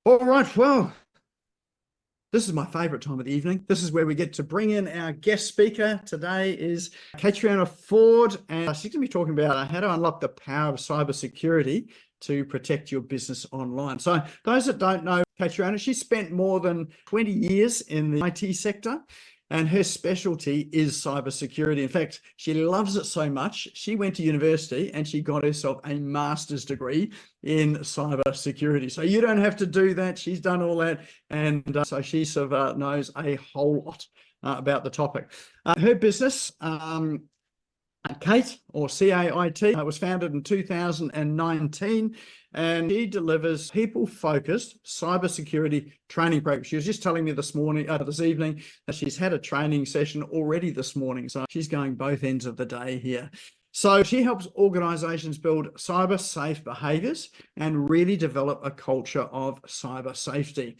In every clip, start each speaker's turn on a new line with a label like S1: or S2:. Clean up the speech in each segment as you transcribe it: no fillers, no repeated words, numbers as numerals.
S1: All right, well, this is my favourite time of the evening. This is where we get to bring in our guest speaker. Today is Caitriona Ford, and she's going to be talking about how to unlock the power of cybersecurity to protect your business online. So those that don't know Caitriona, she spent more than 20 years in the IT sector, and her specialty is cybersecurity. In fact, she loves it so much, she went to university and she got herself a master's degree in cybersecurity. So you don't have to do that. She's done all that. And so she sort of knows a whole lot about the topic. Her business, Kate, or CAIT, was founded in 2019, and she delivers people-focused cybersecurity training programs. She was just telling me this evening, that she's had a training session already this morning, so she's going both ends of the day here. So she helps organizations build cyber-safe behaviors and really develop a culture of cyber safety.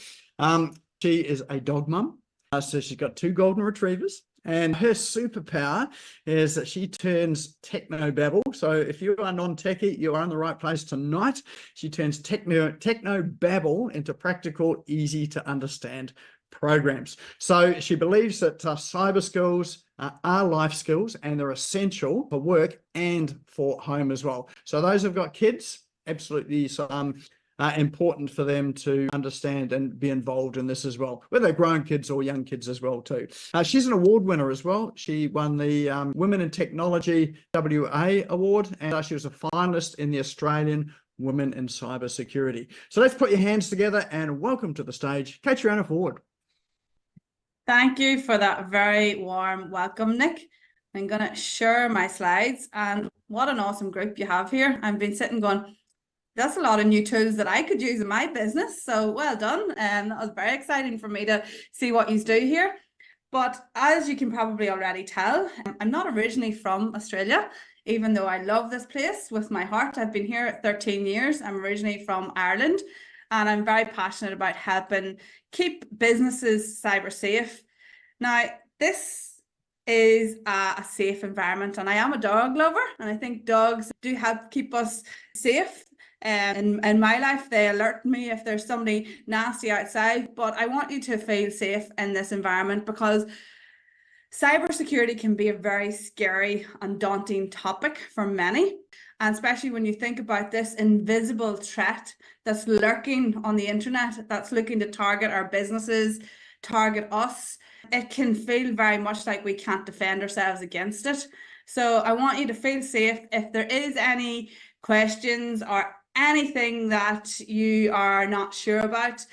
S1: She is a dog mum, so she's got 2 golden retrievers. And her superpower is that she turns techno-babble. So if you are non-techie, you are in the right place tonight. She turns techno-babble into practical, easy-to-understand programs. So she believes that cyber skills are life skills, and they're essential for work and for home as well. So those who've got kids, absolutely important for them to understand and be involved in this as well, whether they're grown kids or young kids as well too. She's an award winner as well. She won the Women in Technology WA award, and she was a finalist in the Australian Women in Cybersecurity. So let's put your hands together and welcome to the stage, Caitriona Ford.
S2: Thank you for that very warm welcome, Nick. I'm going to share my slides, and what an awesome group you have here. I've been sitting going, that's a lot of new tools that I could use in my business. So well done. And that was very exciting for me to see what you do here. But as you can probably already tell, I'm not originally from Australia, even though I love this place with my heart. I've been here 13 years. I'm originally from Ireland, and I'm very passionate about helping keep businesses cyber safe. Now, this is a safe environment, and I am a dog lover, and I think dogs do help keep us safe. In my life, they alert me if there's somebody nasty outside, but I want you to feel safe in this environment, because cybersecurity can be a very scary and daunting topic for many, and especially when you think about this invisible threat that's lurking on the internet, that's looking to target our businesses, target us. It can feel very much like we can't defend ourselves against it. So I want you to feel safe. If there is any questions or anything that you are not sure about,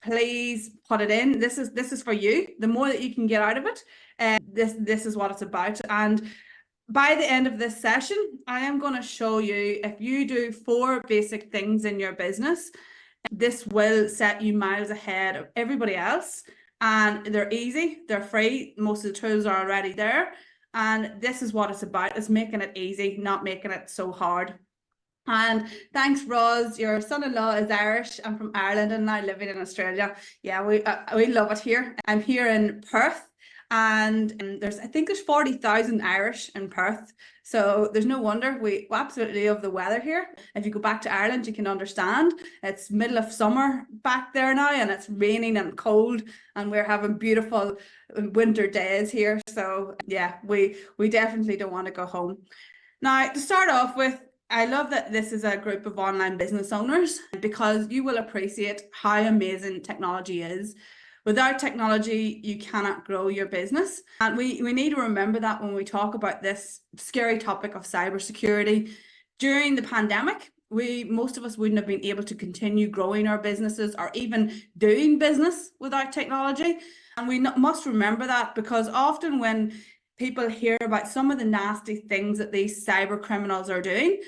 S2: please put it in. This is for you. The more that you can get out of it, this is what it's about. And by the end of this session, I am going to show you, if you do 4 basic things in your business, this will set you miles ahead of everybody else. And they're easy, they're free. Most of the tools are already there. And this is what it's about. It's making it easy, not making it so hard. And thanks, Roz. Your son-in-law is Irish. I'm from Ireland and now living in Australia. Yeah, we love it here. I'm here in Perth, and I think there's 40,000 Irish in Perth. So there's no wonder we absolutely love the weather here. If you go back to Ireland, you can understand. It's middle of summer back there now, and it's raining and cold, and we're having beautiful winter days here. So yeah, we definitely don't want to go home. Now, to start off with, I love that this is a group of online business owners, because you will appreciate how amazing technology is. Without technology, you cannot grow your business. And we need to remember that when we talk about this scary topic of cybersecurity. During the pandemic, most of us wouldn't have been able to continue growing our businesses or even doing business without technology. And we must remember that, because often when people hear about some of the nasty things that these cyber criminals are doing,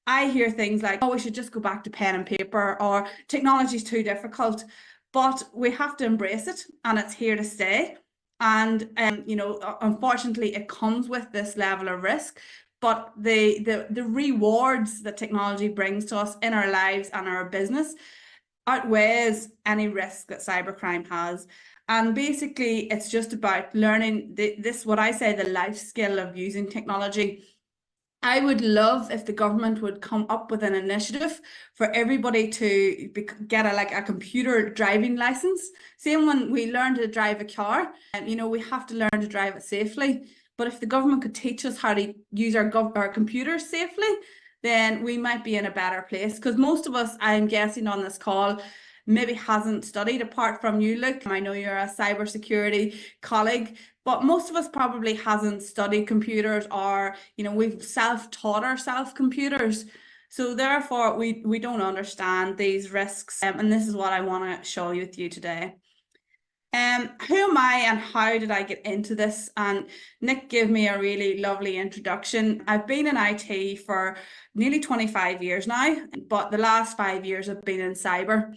S2: I hear things like, oh, we should just go back to pen and paper, or technology is too difficult. But we have to embrace it, and it's here to stay. And unfortunately, it comes with this level of risk. But the rewards that technology brings to us in our lives and our business outweighs any risk that cybercrime has. And basically, it's just about learning this, what I say, the life skill of using technology. I would love if the government would come up with an initiative for everybody to get a computer driving license. Same when we learn to drive a car, and we have to learn to drive it safely. But if the government could teach us how to use our computers safely, then we might be in a better place. Because most of us, I'm guessing on this call, maybe hasn't studied, apart from you, Luke. I know you're a cybersecurity colleague, but most of us probably hasn't studied computers, or we've self-taught ourselves computers. So therefore we don't understand these risks, and this is what I want to show you with you today. Who am I and how did I get into this? And Nick gave me a really lovely introduction. I've been in IT for nearly 25 years now, but the last 5 years have been in cyber.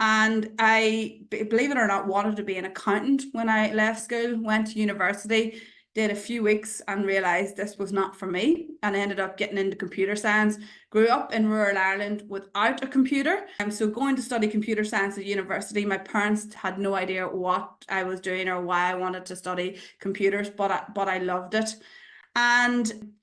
S2: And I, believe it or not, wanted to be an accountant when I left school, went to university, did a few weeks and realised this was not for me, and ended up getting into computer science. Grew up in rural Ireland without a computer. So going to study computer science at university, my parents had no idea what I was doing or why I wanted to study computers, but I loved it. And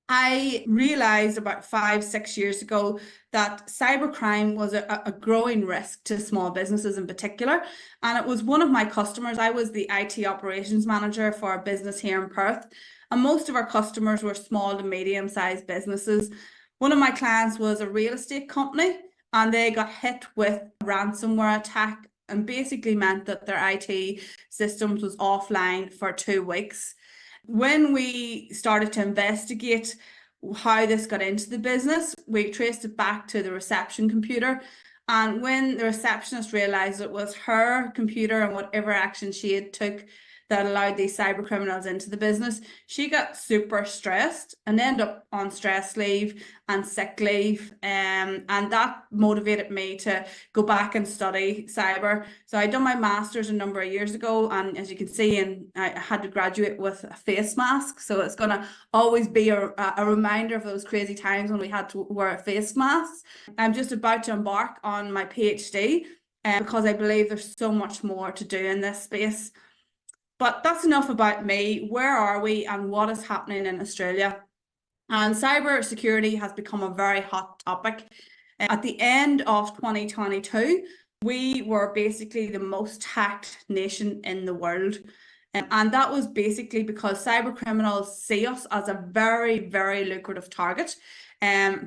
S2: I realised about 5-6 years ago that cybercrime was a growing risk to small businesses in particular. And it was one of my customers. I was the IT operations manager for a business here in Perth. And most of our customers were small to medium-sized businesses. One of my clients was a real estate company, and they got hit with a ransomware attack, and basically meant that their IT systems was offline for 2 weeks. When we started to investigate how this got into the business, we traced it back to the reception computer. And when the receptionist realized it was her computer and whatever action she had took that allowed these cyber criminals into the business, she got super stressed and ended up on stress leave and sick leave. And that motivated me to go back and study cyber. So I done my master's a number of years ago, and as you can see, I had to graduate with a face mask. So it's going to always be a reminder of those crazy times when we had to wear face masks. I'm just about to embark on my PhD because I believe there's so much more to do in this space. But that's enough about me. Where are we and what is happening in Australia? And cyber security has become a very hot topic. At the end of 2022, we were basically the most hacked nation in the world. And that was basically because cyber criminals see us as a very, very lucrative target.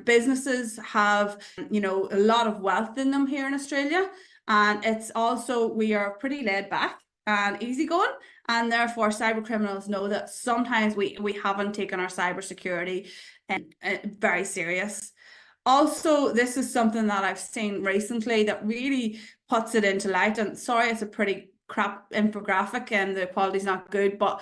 S2: Businesses have, a lot of wealth in them here in Australia. And it's also, we are pretty laid back and easygoing, and therefore cyber criminals know that sometimes we haven't taken our cybersecurity very serious. Also, this is something that I've seen recently that really puts it into light, and sorry, it's a pretty crap infographic and the quality's not good, but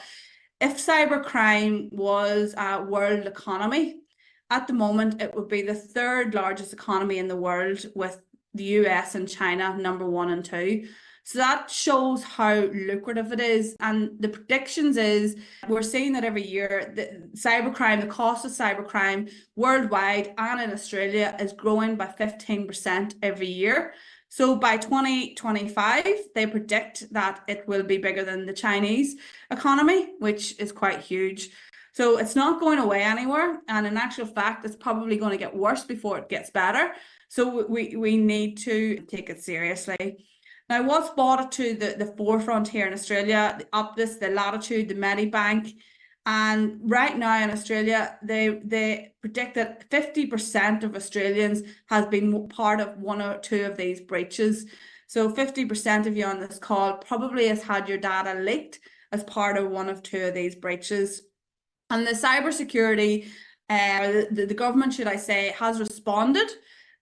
S2: if cybercrime was a world economy, at the moment it would be the 3rd largest economy in the world, with the US and China number 1 and 2. So that shows how lucrative it is. And the predictions is we're seeing that every year the cybercrime, the cost of cybercrime worldwide and in Australia is growing by 15% every year. So by 2025, they predict that it will be bigger than the Chinese economy, which is quite huge. So it's not going away anywhere. And in actual fact, it's probably going to get worse before it gets better. So we need to take it seriously. Now, what's brought it to the forefront here in Australia, the Optus, the Latitude, the Medibank, and right now in Australia, they predict that 50% of Australians has been part of 1 or 2 of these breaches. So 50% of you on this call probably has had your data leaked as part of 1 of 2 of these breaches. And the cybersecurity, the government, should I say, has responded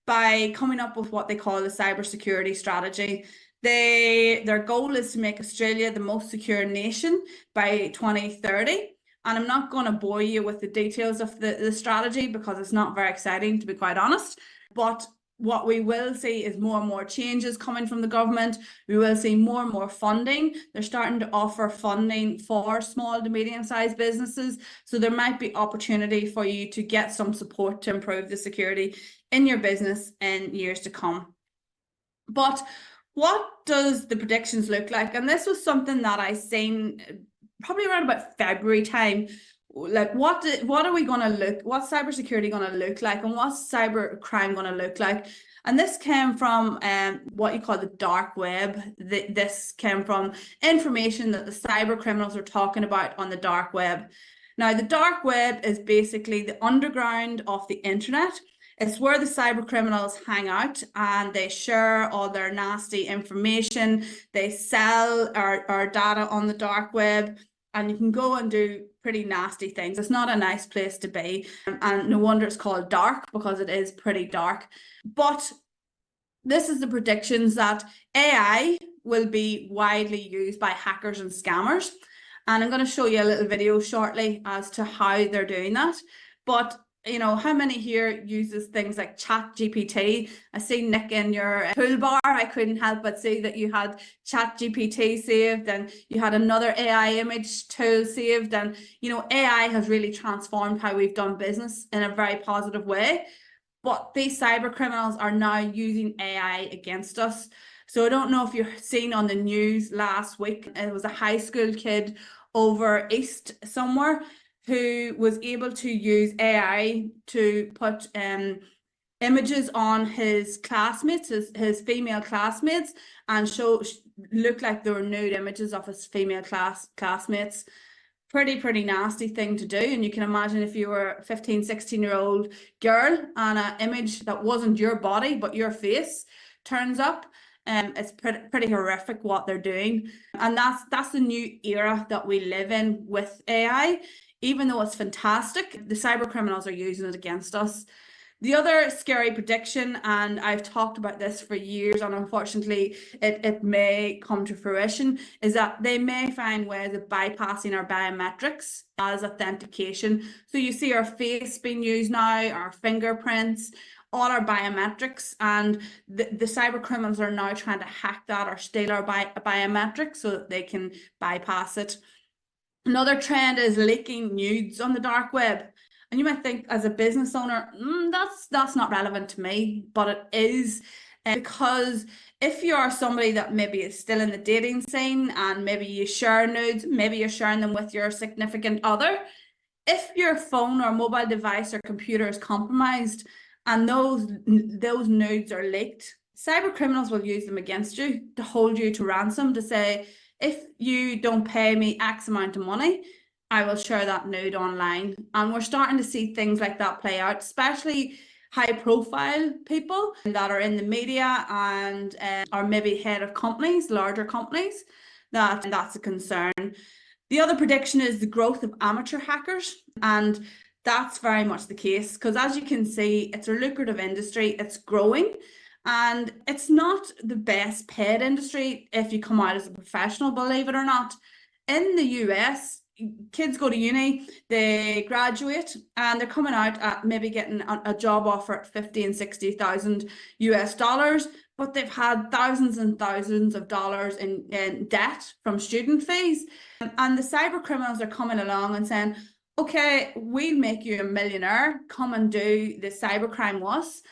S2: by coming up with what they call the cybersecurity strategy. Their goal is to make Australia the most secure nation by 2030. And I'm not going to bore you with the details of the strategy because it's not very exciting, to be quite honest. But what we will see is more and more changes coming from the government. We will see more and more funding. They're starting to offer funding for small to medium-sized businesses. So there might be opportunity for you to get some support to improve the security in your business in years to come. But what does the predictions look like? And this was something that I seen probably around about February time, like what are we going to what's cybersecurity going to look like, and what's cyber crime going to look like? And this came from what you call the dark web. This came from information that the cyber criminals are talking about on the dark web. Now, the dark web is basically the underground of the internet. It's where the cyber criminals hang out and they share all their nasty information. They sell our data on the dark web, and you can go and do pretty nasty things. It's not a nice place to be, and no wonder it's called dark, because it is pretty dark. But this is the predictions that AI will be widely used by hackers and scammers. And I'm going to show you a little video shortly as to how they're doing that. But you know, how many here uses things like ChatGPT? I see, Nick, in your toolbar, I couldn't help but see that you had ChatGPT saved, and you had another AI image tool saved. And, you know, AI has really transformed how we've done business in a very positive way. But these cyber criminals are now using AI against us. So I don't know if you've seen on the news last week, it was a high school kid over east somewhere who was able to use AI to put images on his classmates, his female classmates, and look like they were nude images of his female classmates. Pretty nasty thing to do. And you can imagine if you were a 15, 16-year-old girl and an image that wasn't your body but your face turns up. It's pretty horrific what they're doing. And that's the new era that we live in with AI. Even though it's fantastic, the cyber criminals are using it against us. The other scary prediction, and I've talked about this for years, and unfortunately it may come to fruition, is that they may find ways of bypassing our biometrics as authentication. So you see our face being used now, our fingerprints, all our biometrics, and the cyber criminals are now trying to hack that or steal our biometrics so that they can bypass it. Another trend is leaking nudes on the dark web. And you might think, as a business owner, that's not relevant to me, but it is, because if you are somebody that maybe is still in the dating scene and maybe you share nudes, maybe you're sharing them with your significant other, if your phone or mobile device or computer is compromised and those nudes are leaked, cyber criminals will use them against you to hold you to ransom, to say, if you don't pay me X amount of money, I will share that nude online. And we're starting to see things like that play out, especially high profile people that are in the media and are maybe head of companies, larger companies, that's a concern. The other prediction is the growth of amateur hackers. And that's very much the case, because as you can see, it's a lucrative industry, it's growing. And it's not the best paid industry if you come out as a professional, believe it or not. In the US, kids go to uni, they graduate, and they're coming out at maybe getting a job offer at 50 and 60,000 US dollars, but they've had thousands and thousands of dollars in debt from student fees. And the cyber criminals are coming along and saying, okay, we'll make you a millionaire, come and do the cybercrime with us.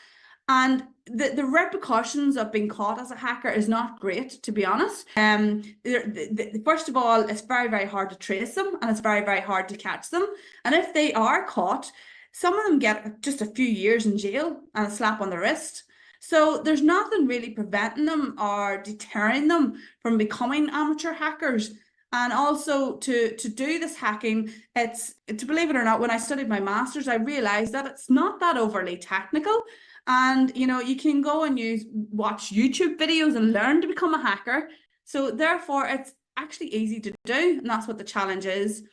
S2: And the repercussions of being caught as a hacker is not great, to be honest. First of all, it's very, very hard to trace them, and it's very, very hard to catch them. And if they are caught, some of them get just a few years in jail and a slap on the wrist. So there's nothing really preventing them or deterring them from becoming amateur hackers. And also to do this hacking, to believe it or not, when I studied my master's, I realized that it's not that overly technical. And, you know, you can go and watch YouTube videos and learn to become a hacker. So therefore, it's actually easy to do. And that's what the challenge is.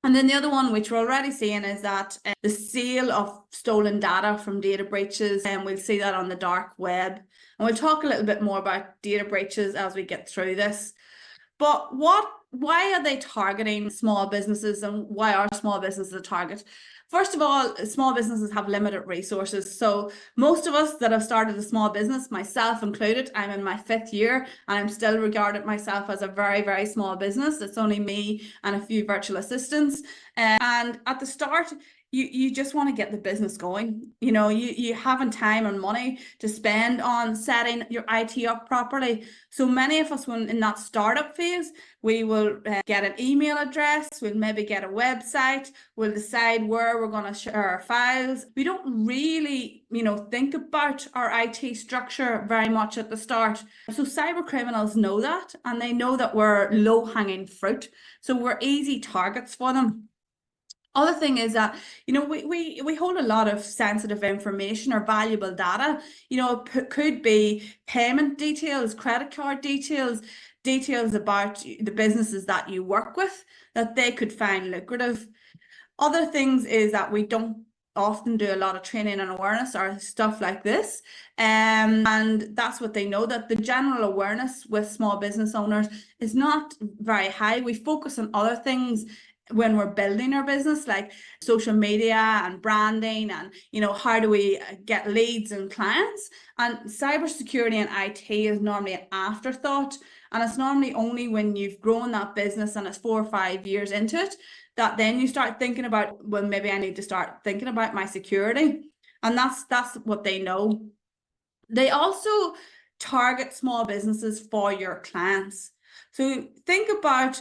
S2: And then the other one, which we're already seeing, is that the sale of stolen data from data breaches. And we'll see that on the dark web. And we'll talk a little bit more about data breaches as we get through this. But why are they targeting small businesses, and why are small businesses a target? First of all, small businesses have limited resources. So most of us that have started a small business, myself included, I'm in my 5th year and I'm still regarded myself as a very, very small business. It's only me and a few virtual assistants. And at the start, you just want to get the business going. You know, you haven't time and money to spend on setting your IT up properly. So many of us, when in that startup phase, we will get an email address, we'll maybe get a website, we'll decide where we're going to share our files. We don't really, you know, think about our IT structure very much at the start. So cyber criminals know that, and they know that we're low-hanging fruit. So we're easy targets for them. Other thing is that, you know, we hold a lot of sensitive information or valuable data. You know, it could be payment details, credit card details, details about the businesses that you work with that they could find lucrative. Other things is that we don't often do a lot of training and awareness or stuff like this. And that's what they know, that the general awareness with small business owners is not very high. We focus on other things when we're building our business, like social media and branding, and, you know, how do we get leads and clients? And cybersecurity and IT is normally an afterthought. And it's normally only when you've grown that business and it's 4 or 5 years into it that then you start thinking about, well, maybe I need to start thinking about my security. And that's what they know. They also target small businesses for your clients. So think about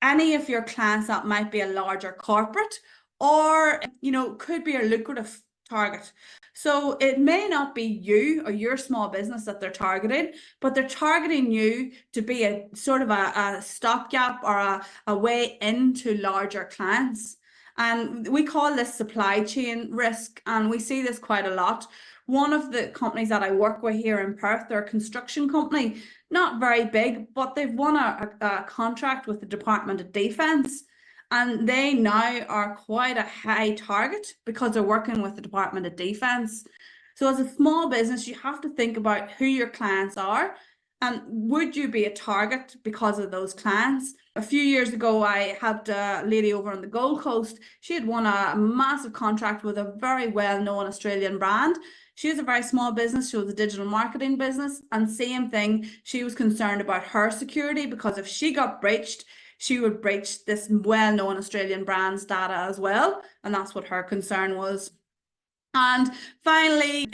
S2: any of your clients that might be a larger corporate, or, you know, could be a lucrative target. So it may not be you or your small business that they're targeting, but they're targeting you to be a sort of a stopgap or a way into larger clients. And we call this supply chain risk, and we see this quite a lot. One of the companies that I work with here in Perth, they're a construction company, not very big, but they've won a contract with the Department of Defence. And they now are quite a high target because they're working with the Department of Defence. So as a small business, you have to think about who your clients are and would you be a target because of those clients. A few years ago, I helped a lady over on the Gold Coast. She had won a massive contract with a very well-known Australian brand. She was a very small business. She was a digital marketing business. And same thing, she was concerned about her security, because if she got breached, she would breach this well-known Australian brand's data as well. And that's what her concern was. And finally,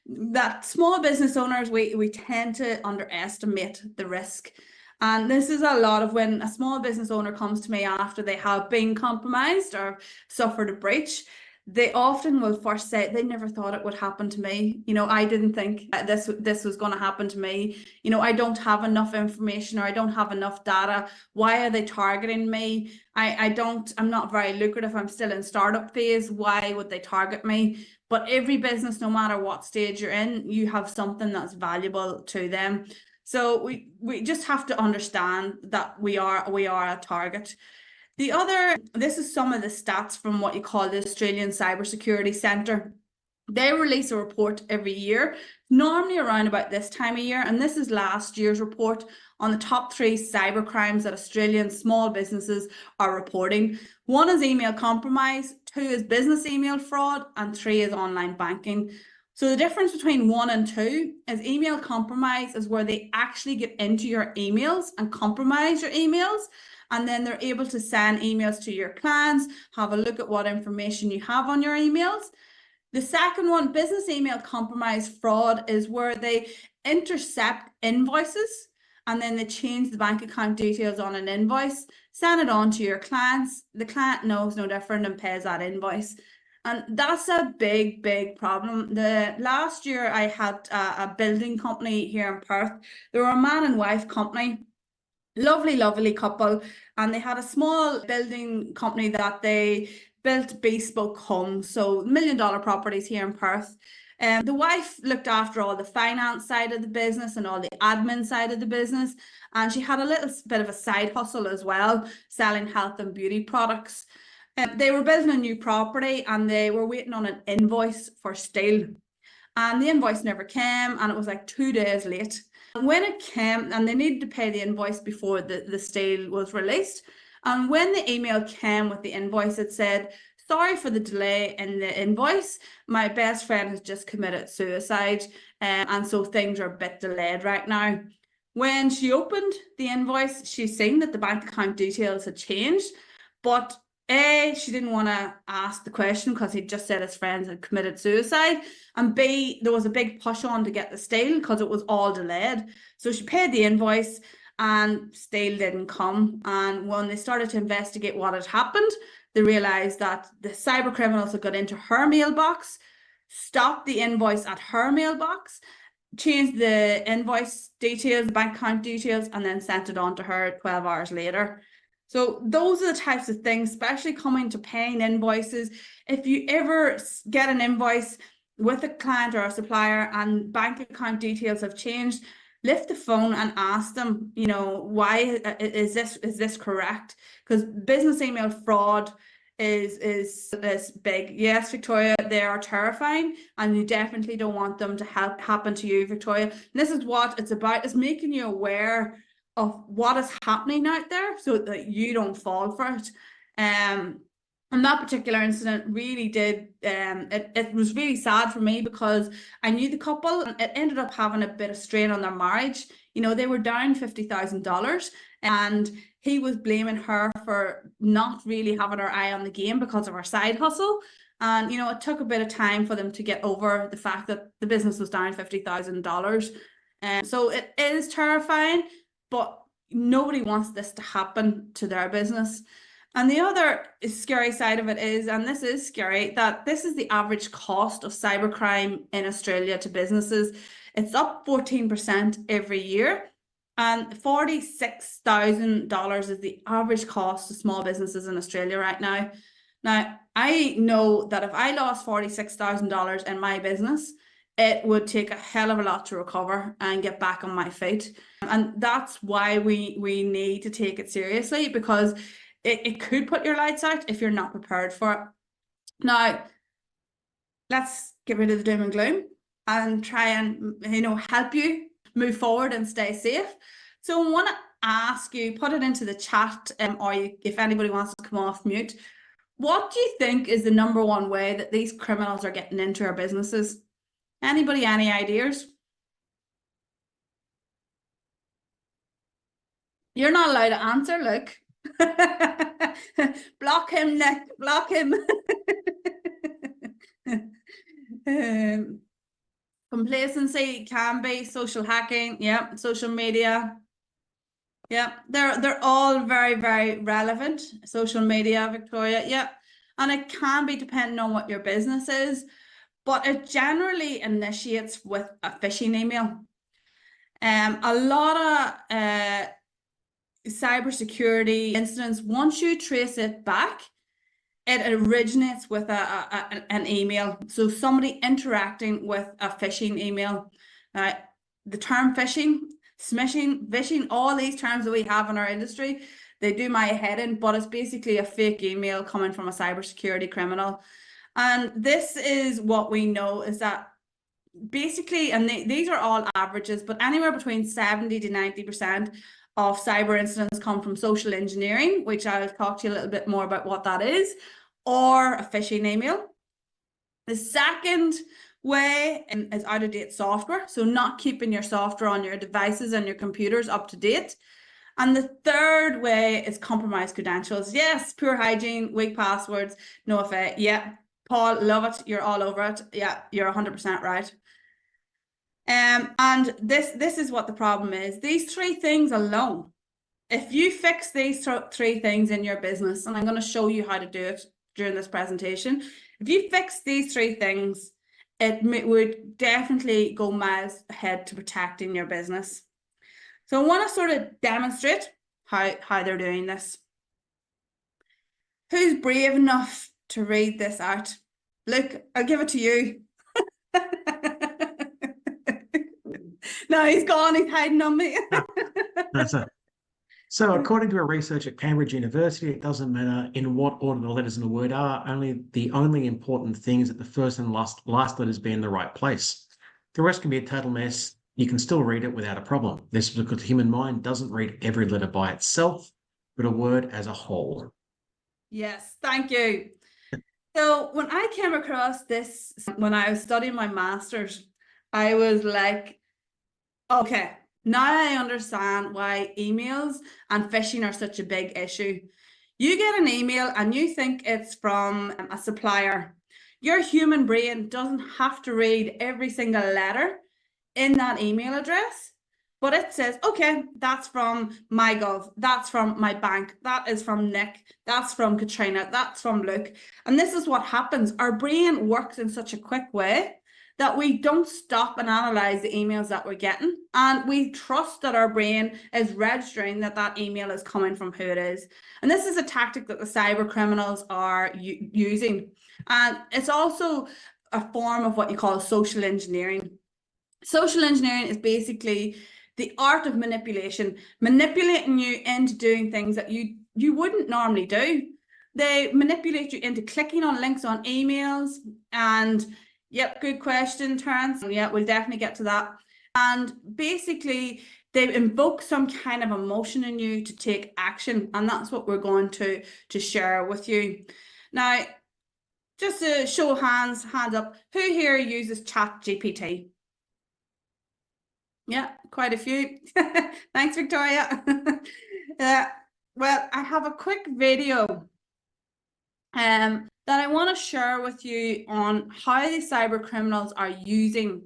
S2: that small business owners, we tend to underestimate the risk. And this is a lot of when a small business owner comes to me after they have been compromised or suffered a breach. They often will first say, they never thought it would happen to me. You know, I didn't think this was going to happen to me. You know, I don't have enough information, or I don't have enough data. Why are they targeting me? I'm not very lucrative. I'm still in startup phase. Why would they target me? But every business, no matter what stage you're in, you have something that's valuable to them. So we just have to understand that we are a target. This is some of the stats from what you call the Australian Cybersecurity Centre. They release a report every year, normally around about this time of year, and this is last year's report on the top 3 cyber crimes that Australian small businesses are reporting. 1 is email compromise, 2 is business email fraud, and 3 is online banking. So the difference between 1 and 2 is email compromise is where they actually get into your emails and compromise your emails. And then they're able to send emails to your clients, have a look at what information you have on your emails. The second one, business email compromise fraud, is where they intercept invoices and then they change the bank account details on an invoice, send it on to your clients. The client knows no different and pays that invoice. And that's a big, big problem. Last year, I had a building company here in Perth. They were a man and wife company. Lovely, lovely couple, and they had a small building company that they built bespoke homes, so $1 million properties here in Perth. The wife looked after all the finance side of the business and all the admin side of the business, and she had a little bit of a side hustle as well, selling health and beauty products. They were building a new property and they were waiting on an invoice for steel, and the invoice never came, and it was like 2 days late. When it came, and they needed to pay the invoice before the steel was released, and when the email came with the invoice, it said, "Sorry for the delay in the invoice. My best friend has just committed suicide, and so things are a bit delayed right now." When she opened the invoice, she seen that the bank account details had changed, but A, she didn't want to ask the question because he'd just said his friends had committed suicide. And B, there was a big push on to get the steel because it was all delayed. So she paid the invoice and steel didn't come. And when they started to investigate what had happened, they realised that the cyber criminals had got into her mailbox, stopped the invoice at her mailbox, changed the invoice details, bank account details, and then sent it on to her 12 hours later. So those are the types of things, especially coming to paying invoices. If you ever get an invoice with a client or a supplier and bank account details have changed, lift the phone and ask them, you know, why is this correct? Because business email fraud is big. Yes, Victoria, they are terrifying, and you definitely don't want them to happen to you, Victoria. And this is what it's about, is making you aware of what is happening out there so that you don't fall for it. And that particular incident really did, it was really sad for me because I knew the couple and it ended up having a bit of strain on their marriage. You know, they were down $50,000 and he was blaming her for not really having her eye on the game because of her side hustle. And, you know, it took a bit of time for them to get over the fact that the business was down $50,000. And so it is terrifying, but nobody wants this to happen to their business. And the other scary side of it is, and this is scary, that this is the average cost of cybercrime in Australia to businesses. It's up 14% every year. And $46,000 is the average cost of small businesses in Australia right now. Now, I know that if I lost $46,000 in my business, it would take a hell of a lot to recover and get back on my feet. And that's why we need to take it seriously, because it could put your lights out if you're not prepared for it. Now, let's get rid of the doom and gloom and try and, you know, help you move forward and stay safe. So I want to ask you, put it into the chat, or if anybody wants to come off mute, what do you think is the number one way that these criminals are getting into our businesses? Anybody, any ideas? You're not allowed to answer, look. Block him, Nick, block him. Complacency can be, social hacking, yeah, social media. Yeah, they're all very, very relevant. Social media, Victoria, yeah. And it can be depending on what your business is, but it generally initiates with a phishing email. A lot of cybersecurity incidents, once you trace it back, it originates with an email. So somebody interacting with a phishing email. The term phishing, smishing, vishing, all these terms that we have in our industry, they do my head in, but it's basically a fake email coming from a cybersecurity criminal. And this is what we know, is that basically, and these are all averages, but anywhere between 70 to 90% of cyber incidents come from social engineering, which I'll talk to you a little bit more about what that is, or a phishing email. The second way is out-of-date software, so not keeping your software on your devices and your computers up to date. And the third way is compromised credentials. Yes, poor hygiene, weak passwords, no effect. Yeah, Paul, love it. You're all over it. Yeah, you're 100% right. And this is what the problem is. These three things alone, if you fix these three things in your business, and I'm going to show you how to do it during this presentation, if you fix these three things, it would definitely go miles ahead to protecting your business. So I want to sort of demonstrate how they're doing this. Who's brave enough to read this out? Look, I'll give it to you. No, he's gone. He's hiding on me.
S3: That's it. So according to a research at Cambridge University, it doesn't matter in what order the letters in the word are. The only important thing is that the first and last letters be in the right place. The rest can be a total mess. You can still read it without a problem. This is because the human mind doesn't read every letter by itself, but a word as a whole.
S2: Yes, thank you. So when I came across this, when I was studying my master's, I was like, okay, now I understand why emails and phishing are such a big issue. You get an email and you think it's from a supplier. Your human brain doesn't have to read every single letter in that email address, but it says, okay, that's from MyGov, that's from my bank, that is from Nick, that's from Caitriona, that's from Luke. And this is what happens. Our brain works in such a quick way that we don't stop and analyze the emails that we're getting. And we trust that our brain is registering that that email is coming from who it is. And this is a tactic that the cyber criminals are using. And it's also a form of what you call social engineering. Social engineering is basically the art of manipulation, manipulating you into doing things that you wouldn't normally do. They manipulate you into clicking on links on emails. And yep, good question, Terence. Yeah, we'll definitely get to that. And basically, they invoke some kind of emotion in you to take action. And that's what we're going to share with you. Now, just a show of hands up, who here uses ChatGPT? Yeah, quite a few. Thanks, Victoria. Well, I have a quick video that I want to share with you on how the cyber criminals are using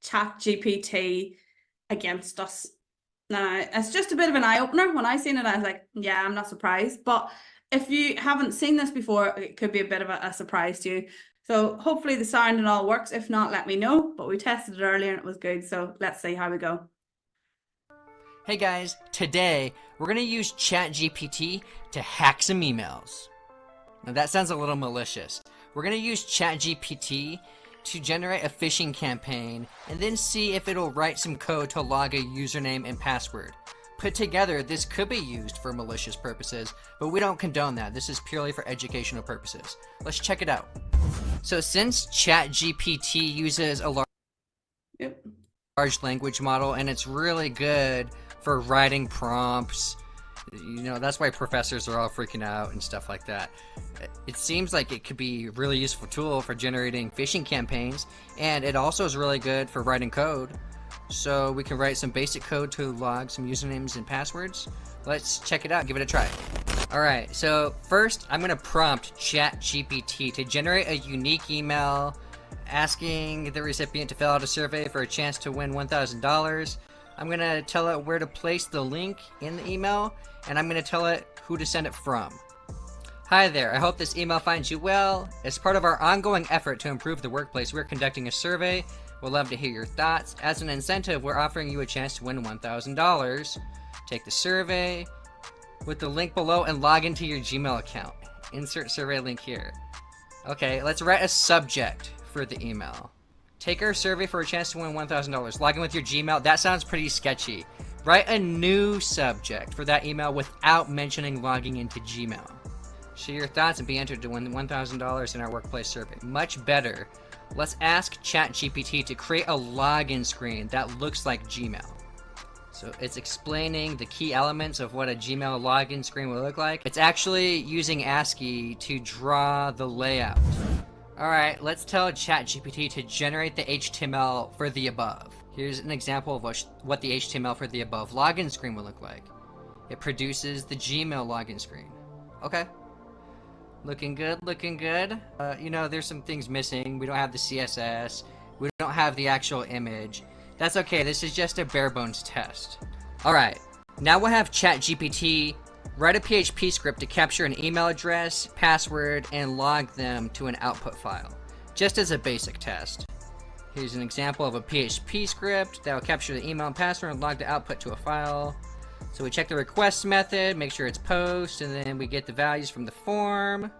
S2: ChatGPT against us. Now, it's just a bit of an eye-opener. When I seen it, I was like, yeah, I'm not surprised. But if you haven't seen this before, it could be a bit of a surprise to you. So hopefully the sound and all works. If not, let me know. But we tested it earlier and it was good. So let's see how we go.
S4: Hey guys, today we're going to use ChatGPT to hack some emails. Now that sounds a little malicious. We're going to use ChatGPT to generate a phishing campaign and then see if it'll write some code to log a username and password. Put together, this could be used for malicious purposes, but we don't condone that. This is purely for educational purposes. Let's check it out. So since ChatGPT uses a large language model and it's really good for writing prompts, you know, that's why professors are all freaking out and stuff like that. It seems like it could be a really useful tool for generating phishing campaigns, and it also is really good for writing code. So we can write some basic code to log some usernames and passwords. Let's check it out, give it a try. Alright, so first I'm going to prompt ChatGPT to generate a unique email asking the recipient to fill out a survey for a chance to win $1,000. I'm going to tell it where to place the link in the email, and I'm going to tell it who to send it from. Hi there, I hope this email finds you well. As part of our ongoing effort to improve the workplace, we're conducting a survey. We'd love to hear your thoughts. As an incentive, we're offering you a chance to win $1,000. Take the survey with the link below and log into your Gmail account. Insert survey link here. Okay, let's write a subject for the email. Take our survey for a chance to win $1,000. Log in with your Gmail. That sounds pretty sketchy. Write a new subject for that email without mentioning logging into Gmail. Share your thoughts and be entered to win $1,000 in our workplace survey. Much better. Let's ask ChatGPT to create a login screen that looks like Gmail. So it's explaining the key elements of what a Gmail login screen will look like. It's actually using ASCII to draw the layout. Alright, let's tell ChatGPT to generate the HTML for the above. Here's an example of what the HTML for the above login screen will look like. It produces the Gmail login screen. Okay. Looking good, looking good. You know, there's some things missing. We don't have the CSS. We don't have the actual image. That's okay, this is just a bare bones test. Alright, now we'll have ChatGPT write a PHP script to capture an email address, password, and log them to an output file, just as a basic test. Here's an example of a PHP script that will capture the email and password and log the output to a file. So we check the request method, make sure it's post, and then we get the values from the form.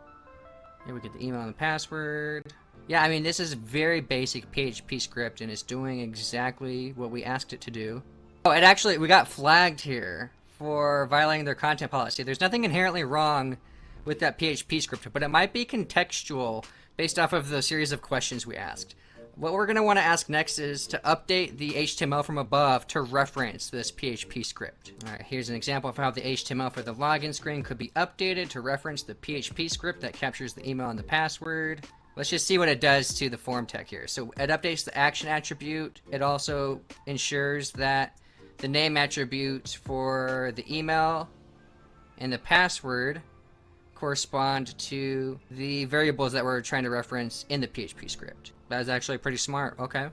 S4: And we get the email and the password. Yeah, I mean, this is a very basic PHP script, and it's doing exactly what we asked it to do. Oh, and actually, we got flagged here for violating their content policy. There's nothing inherently wrong with that PHP script, but it might be contextual based off of the series of questions we asked. What we're going to want to ask next is to update the HTML from above to reference this PHP script. Alright, here's an example of how the HTML for the login screen could be updated to reference the PHP script that captures the email and the password. Let's just see what it does to the form tag here. So it updates the action attribute. It also ensures that the name attributes for the email and the password correspond to the variables that we're trying to reference in the PHP script. That is actually pretty smart. Okay.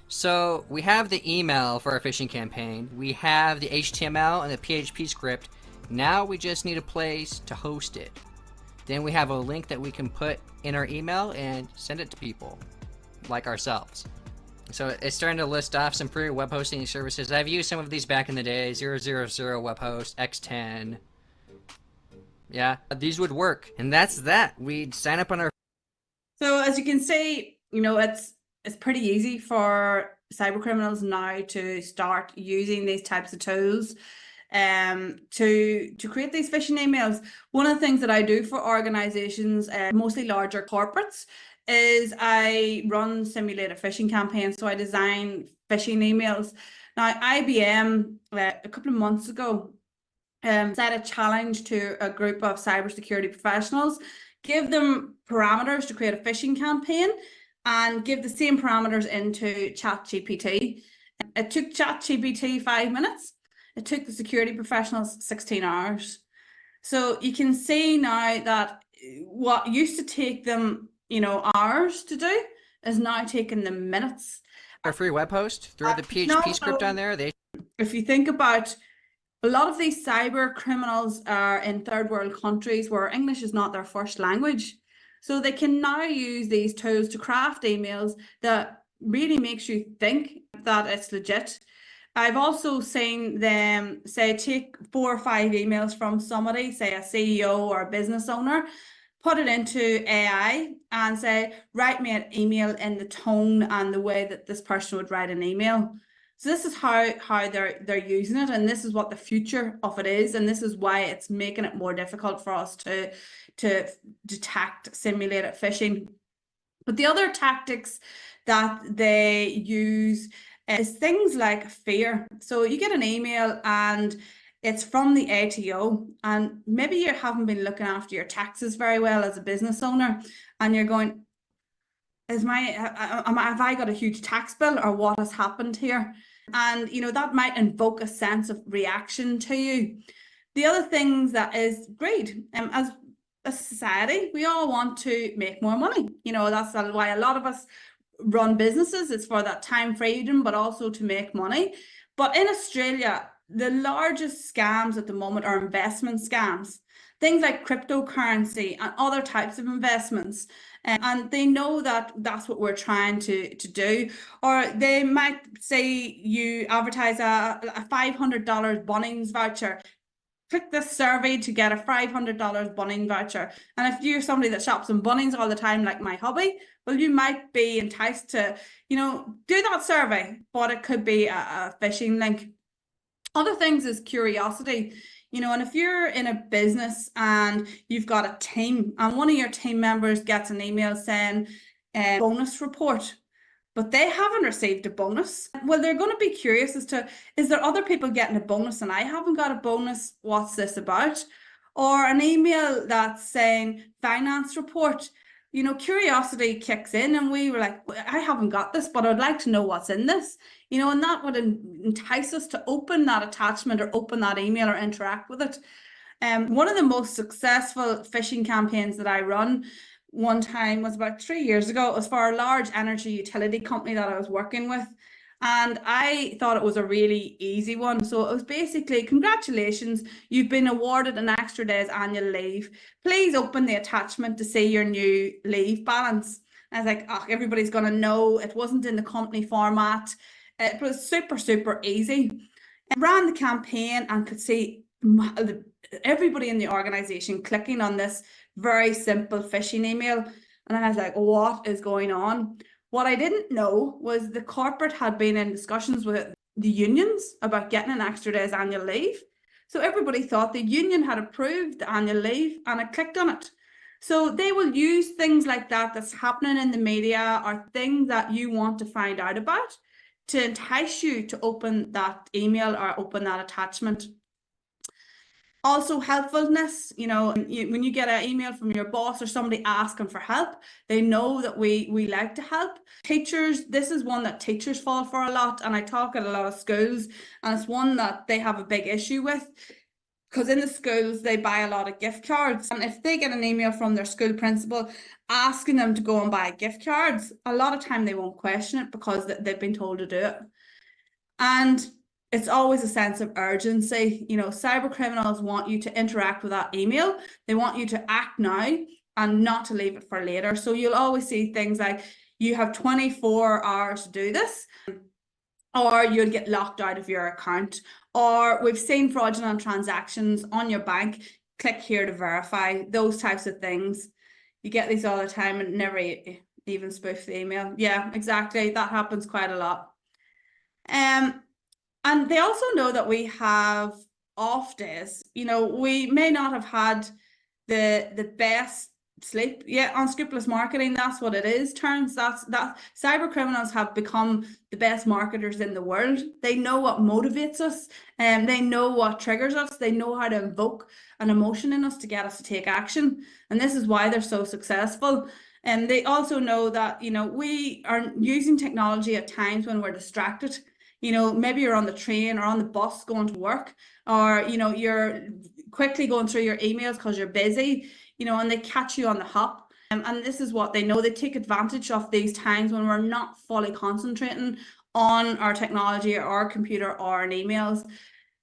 S4: So we have the email for our phishing campaign. We have the HTML and the PHP script. Now we just need a place to host it. Then we have a link that we can put in our email and send it to people like ourselves. So it's starting to list off some free web hosting services. I've used some of these back in the day, 000 Webhost, X10. Yeah, these would work. And that's that. We'd sign up on our...
S2: So as you can see, it's pretty easy for cyber criminals now to start using these types of tools to create these phishing emails. One of the things that I do for organizations, mostly larger corporates, is I run simulated phishing campaigns. So I design phishing emails. Now, IBM, a couple of months ago, set a challenge to a group of cybersecurity professionals, give them parameters to create a phishing campaign, and give the same parameters into ChatGPT. It took ChatGPT 5 minutes. It took the security professionals 16 hours. So you can see now that what used to take them, hours to do is now taking them minutes.
S4: Our free web host, throw the PHP script on there.
S2: If you think about a lot of these cyber criminals are in third world countries where English is not their first language. So they can now use these tools to craft emails that really makes you think that it's legit. I've also seen them say take 4 or 5 emails from somebody, say a CEO or a business owner, put it into AI and say, write me an email in the tone and the way that this person would write an email. So this is how they're using it, and this is what the future of it is, and this is why it's making it more difficult for us to detect simulated phishing. But the other tactics that they use is things like fear. So you get an email and it's from the ATO, and maybe you haven't been looking after your taxes very well as a business owner, and you're going, have I got a huge tax bill, or what has happened here? And that might invoke a sense of reaction to you. The other things that is greed, as a society, we all want to make more money. That's why a lot of us run businesses. It's for that time freedom, but also to make money. But in Australia, the largest scams at the moment are investment scams, things like cryptocurrency and other types of investments. And they know that that's what we're trying to do. Or they might say you advertise a $500 Bunnings voucher. Click this survey to get a $500 Bunnings voucher. And if you're somebody that shops in Bunnings all the time, like my hubby, well, you might be enticed to, do that survey, but it could be a phishing link. Other things is curiosity, and if you're in a business and you've got a team and one of your team members gets an email saying bonus report, but they haven't received a bonus, well, they're going to be curious as to, is there other people getting a bonus and I haven't got a bonus? What's this about? Or an email that's saying finance report. Curiosity kicks in, and we were like, I haven't got this, but I'd like to know what's in this, and that would entice us to open that attachment or open that email or interact with it. One of the most successful phishing campaigns that I run one time was about 3 years ago. It was for a large energy utility company that I was working with. And I thought it was a really easy one. So it was basically, congratulations, you've been awarded an extra day's annual leave. Please open the attachment to see your new leave balance. And I was like, oh, everybody's going to know. It wasn't in the company format. It was super, super easy. I ran the campaign and could see everybody in the organization clicking on this very simple phishing email. And I was like, what is going on? What I didn't know was the corporate had been in discussions with the unions about getting an extra day's annual leave. So everybody thought the union had approved the annual leave, and I clicked on it. So they will use things like that that's happening in the media or things that you want to find out about to entice you to open that email or open that attachment. Also helpfulness, when you get an email from your boss or somebody asking for help, they know that we like to help. Teachers, this is one that teachers fall for a lot, and I talk at a lot of schools, and it's one that they have a big issue with. because in the schools, they buy a lot of gift cards. And if they get an email from their school principal asking them to go and buy gift cards, a lot of time they won't question it because they've been told to do it. And it's always a sense of urgency. You know, cyber criminals want you to interact with that email. They want you to act now and not to leave it for later. So you'll always see things like, you have 24 hours to do this, or you'll get locked out of your account. Or we've seen fraudulent transactions on your bank, click here to verify, those types of things. You get these all the time and never even spoof the email. Yeah, exactly. That happens quite a lot. And they also know that we have off days. You know, we may not have had the best sleep. Yeah, unscrupulous marketing, that's what it is. That cyber criminals have become the best marketers in the world. They know what motivates us, and they know what triggers us. They know how to invoke an emotion in us to get us to take action, and this is why they're so successful. And they also know that, you know, we are using technology at times when we're distracted. You know, maybe you're on the train or on the bus going to work, or, you know, you're quickly going through your emails because you're busy, you know, and they catch you on the hop. And this is what they know. They take advantage of these times when we're not fully concentrating on our technology or our computer or our emails.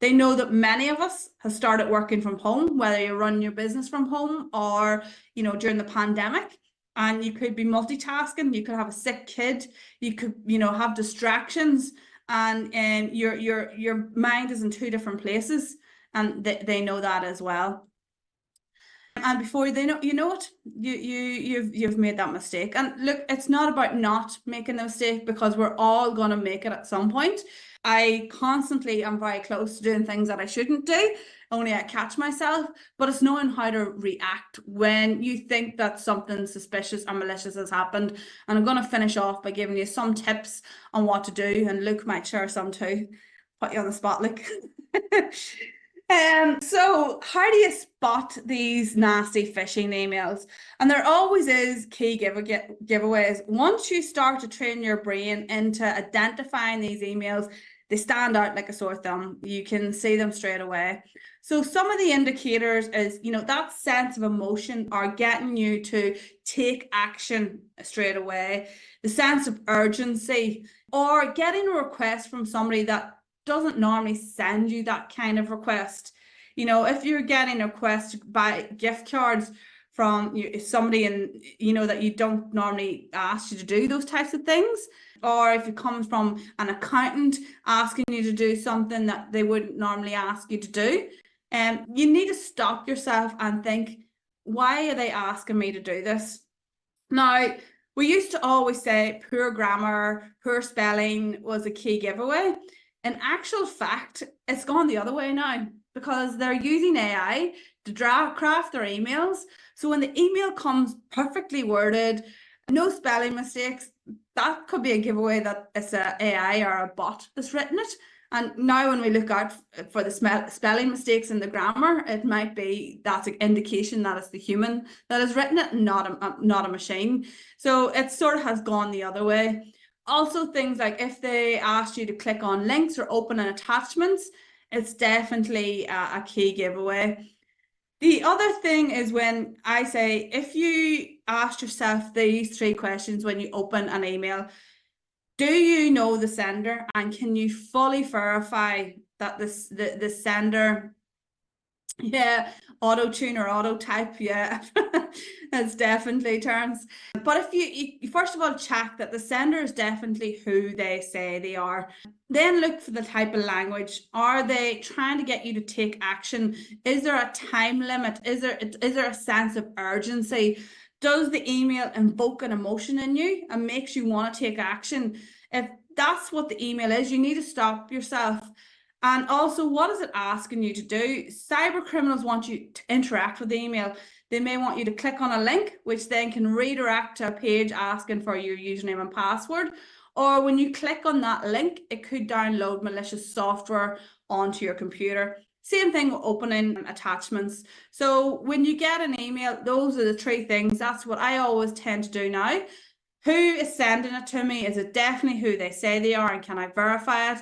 S2: They know that many of us have started working from home, whether you run your business from home or, you know, during the pandemic. And you could be multitasking, you could have a sick kid, you could, you know, have distractions, and your mind is in two different places, and they know that as well. And before they know, you know what, you've made that mistake. And look, it's not about not making the mistake, because we're all going to make it at some point. I constantly am very close to doing things that I shouldn't do, only I catch myself. But it's knowing how to react when you think that something suspicious and malicious has happened. And I'm going to finish off by giving you some tips on what to do, and Luke might share some too. Put you on the spot, Luke. So how do you spot these nasty phishing emails? And there always is key giveaways. Once you start to train your brain into identifying these emails, they stand out like a sore thumb. You can see them straight away. So some of the indicators is, you know, that sense of emotion are getting you to take action straight away. The sense of urgency, or getting a request from somebody that doesn't normally send you that kind of request. You know, if you're getting a request to buy gift cards from somebody, and you know that you don't normally ask you to do those types of things, or if it comes from an accountant asking you to do something that they wouldn't normally ask you to do, you need to stop yourself and think, why are they asking me to do this? Now, we used to always say poor grammar, poor spelling was a key giveaway. In actual fact, it's gone the other way now, because they're using AI to craft their emails. So when the email comes perfectly worded, no spelling mistakes, that could be a giveaway that it's an AI or a bot that's written it. And now when we look out for the spelling mistakes in the grammar, it might be that's an indication that it's the human that has written it, not a machine. So it sort of has gone the other way. Also, things like if they asked you to click on links or open an attachments, it's definitely a key giveaway. The other thing is when I say, if you ask yourself these 3 questions when you open an email: do you know the sender, and can you fully verify that the sender, yeah, auto-tune or auto-type, yeah, that's definitely terms. But if you first of all check that the sender is definitely who they say they are, then look for the type of language. Are they trying to get you to take action? Is there a time limit? Is there a sense of urgency? Does the email invoke an emotion in you and makes you want to take action? If that's what the email is, you need to stop yourself. And also, what is it asking you to do? Cyber criminals want you to interact with the email. They may want you to click on a link, which then can redirect to a page asking for your username and password. Or when you click on that link, it could download malicious software onto your computer. Same thing with opening attachments. So when you get an email, those are the 3 things. That's what I always tend to do now. Who is sending it to me? Is it definitely who they say they are, and can I verify it?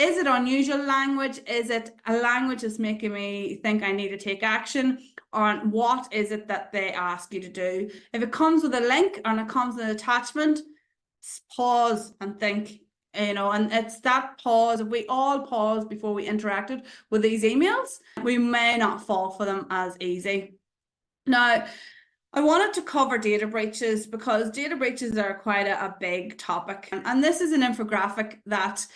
S2: Is it unusual language? Is it a language that's making me think I need to take action? Or what is it that they ask you to do? If it comes with a link and it comes with an attachment, pause and think, you know, and it's that pause. If we all pause before we interacted with these emails, we may not fall for them as easy. Now, I wanted to cover data breaches because data breaches are quite a big topic. And this is an infographic that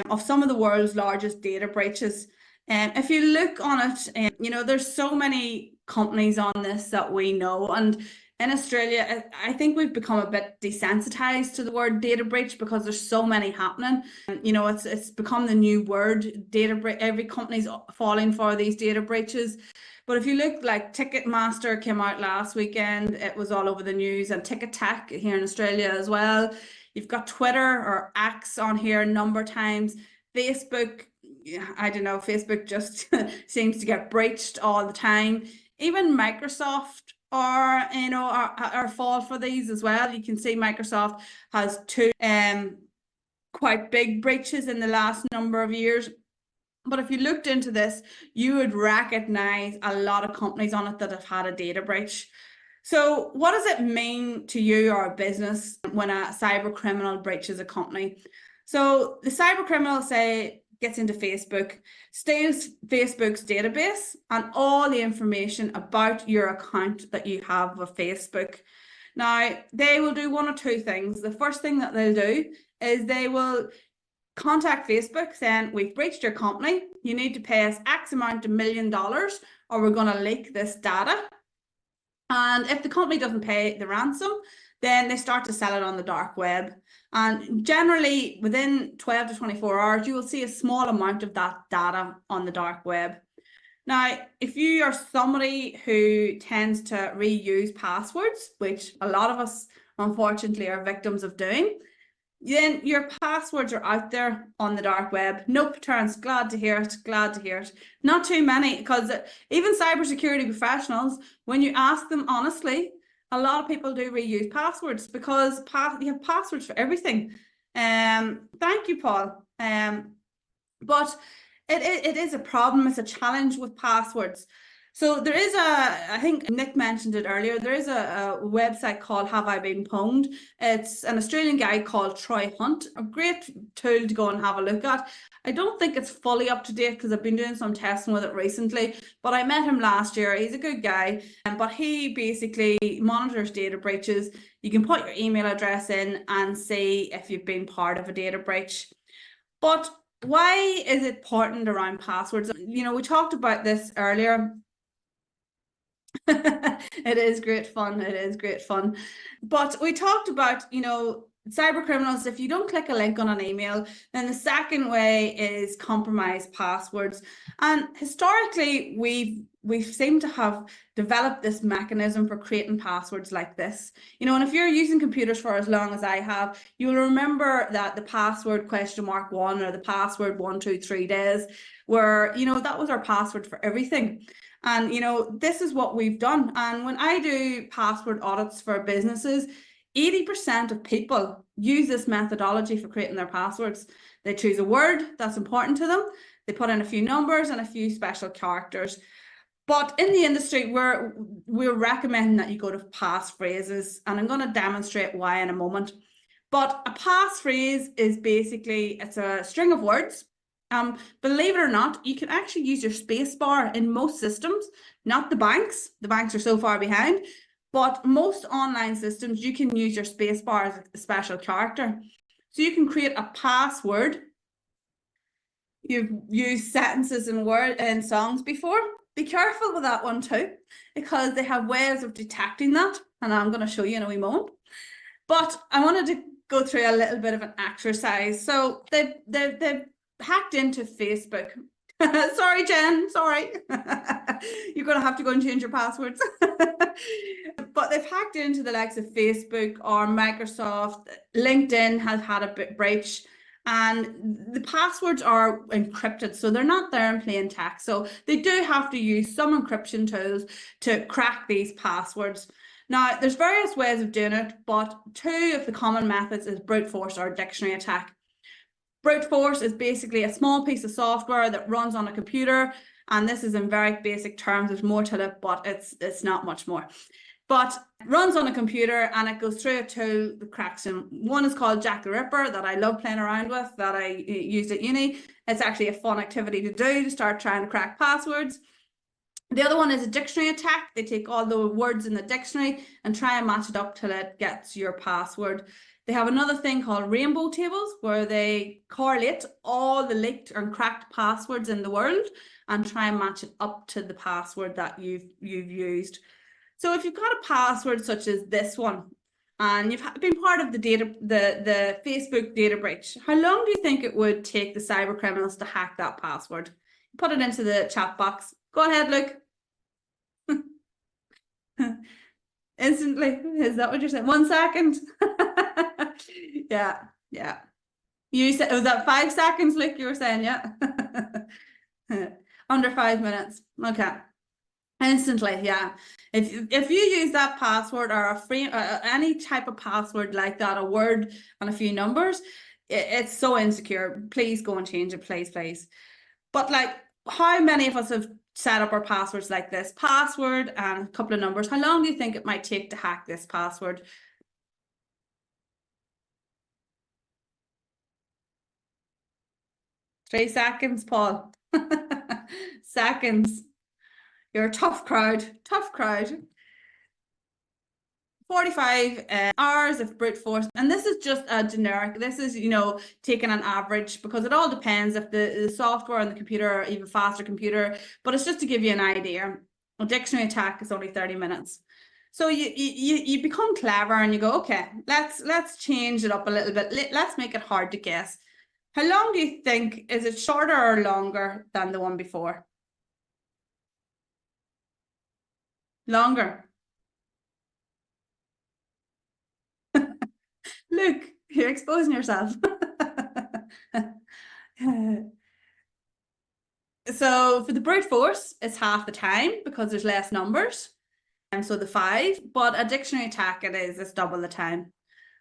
S2: of some of the world's largest data breaches. If you look on it, you know, there's so many companies on this that we know. And in Australia, I think we've become a bit desensitized to the word data breach because there's so many happening. You know, it's become the new word, data breach. Every company's falling for these data breaches. But if you look, like Ticketmaster came out last weekend, it was all over the news, and Ticket Tech here in Australia as well. You've got Twitter or X on here a number of times. Facebook, I don't know, Facebook just seems to get breached all the time. Even Microsoft are fall for these as well. You can see Microsoft has two quite big breaches in the last number of years. But if you looked into this, you would recognize a lot of companies on it that have had a data breach. So what does it mean to you or a business when a cyber criminal breaches a company? So the cyber criminal, say, gets into Facebook, steals Facebook's database and all the information about your account that you have with Facebook. Now, they will do one or two things. The first thing that they'll do is they will contact Facebook saying, we've breached your company, you need to pay us X amount of $1 million or we're going to leak this data. And if the company doesn't pay the ransom, then they start to sell it on the dark web. And generally within 12 to 24 hours, you will see a small amount of that data on the dark web. Now, if you are somebody who tends to reuse passwords, which a lot of us unfortunately are victims of doing, then your passwords are out there on the dark web. No patterns. Glad to hear it. Glad to hear it. Not too many, because even cybersecurity professionals, when you ask them honestly, a lot of people do reuse passwords because you have passwords for everything. Thank you, Paul. But it is a problem. It's a challenge with passwords. So there is I think Nick mentioned it earlier, there is a website called Have I Been Pwned? It's an Australian guy called Troy Hunt, a great tool to go and have a look at. I don't think it's fully up to date because I've been doing some testing with it recently, but I met him last year. He's a good guy, but he basically monitors data breaches. You can put your email address in and see if you've been part of a data breach. But why is it important around passwords? You know, we talked about this earlier. It is great fun. It is great fun. But we talked about, you know, cyber criminals. If you don't click a link on an email, then the second way is compromised passwords. And historically, we've seemed to have developed this mechanism for creating passwords like this. You know, and if you're using computers for as long as I have, you'll remember that the password ?1 or the password 123 days were, you know, that was our password for everything. And, you know, this is what we've done. And when I do password audits for businesses, 80% of people use this methodology for creating their passwords. They choose a word that's important to them. They put in a few numbers and a few special characters. But in the industry, we're recommending that you go to passphrases. And I'm going to demonstrate why in a moment. But a passphrase is basically, it's a string of words. Believe it or not, you can actually use your space bar in most systems, not the banks. The banks are so far behind, but most online systems, you can use your space bar as a special character. So you can create a password. You've used sentences and songs before. Be careful with that one too, because they have ways of detecting that. And I'm going to show you in a wee moment. But I wanted to go through a little bit of an exercise. So they've hacked into Facebook. Sorry, Jen, sorry. You're going to have to go and change your passwords. But they've hacked into the likes of Facebook or Microsoft. LinkedIn has had a breach, and the passwords are encrypted, so they're not there in plain text. So they do have to use some encryption tools to crack these passwords. Now, there's various ways of doing it, but two of the common methods is brute force or dictionary attack. Brute force is basically a small piece of software that runs on a computer, and this is in very basic terms. There's more to it, but it's not much more. But it runs on a computer and it goes through a tool that cracks them. One is called Jack the Ripper that I love playing around with, that I used at uni. It's actually a fun activity to do, to start trying to crack passwords. The other one is a dictionary attack. They take all the words in the dictionary and try and match it up till it gets your password. They have another thing called rainbow tables, where they correlate all the leaked and cracked passwords in the world and try and match it up to the password that you've used. So if you've got a password such as this one, and you've been part of the Facebook data breach, how long do you think it would take the cyber criminals to hack that password? Put it into the chat box. Go ahead, Luke. Instantly. Is that what you're saying? 1 second. Yeah. You said, was that 5 seconds, Luke? You were saying, yeah. Under 5 minutes. Okay. Instantly, yeah. If you use that password or a free any type of password like that, a word and a few numbers, it's so insecure. Please go and change it, please. But like, how many of us have set up our passwords like this? Password and a couple of numbers. How long do you think it might take to hack this password? Three seconds, Paul. Seconds. You're a tough crowd. 45 hours of brute force. And this is just a generic. This is, taking an average, because it all depends if the software and the computer are even faster computer. But it's just to give you an idea. A dictionary attack is only 30 minutes. So you become clever and you go, okay, let's change it up a little bit. Let's make it hard to guess. How long do you think? Is it shorter or longer than the one before? Longer. Look, you're exposing yourself. So for the brute force, it's half the time because there's less numbers. And so the 5, but a dictionary attack, it's double the time.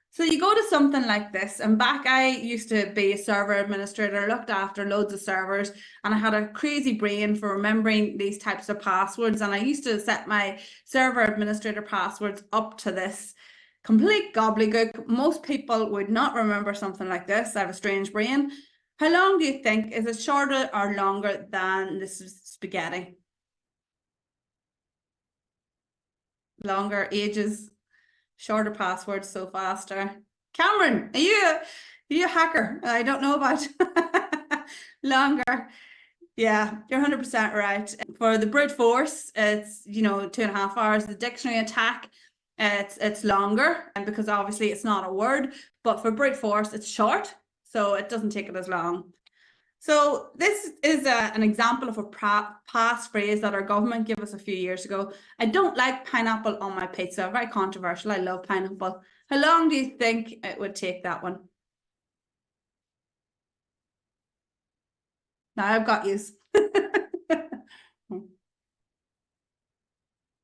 S2: So you go to something like this, and back I used to be a server administrator, looked after loads of servers, and I had a crazy brain for remembering these types of passwords. And I used to set my server administrator passwords up to this complete gobbledygook. Most people would not remember something like this. I have a strange brain. How long do you think? Is it shorter or longer than this spaghetti? Longer, ages. Shorter passwords, so faster. Cameron, are you a hacker? I don't know about. Longer. Yeah, you're 100% right. For the brute force, it's 2.5 hours. The dictionary attack, it's longer, and because obviously it's not a word. But for brute force, it's short, so it doesn't take it as long. So this is an example of a past phrase that our government gave us a few years ago. I don't like pineapple on my pizza. Very controversial. I love pineapple. How long do you think it would take that one? Now I've got yous.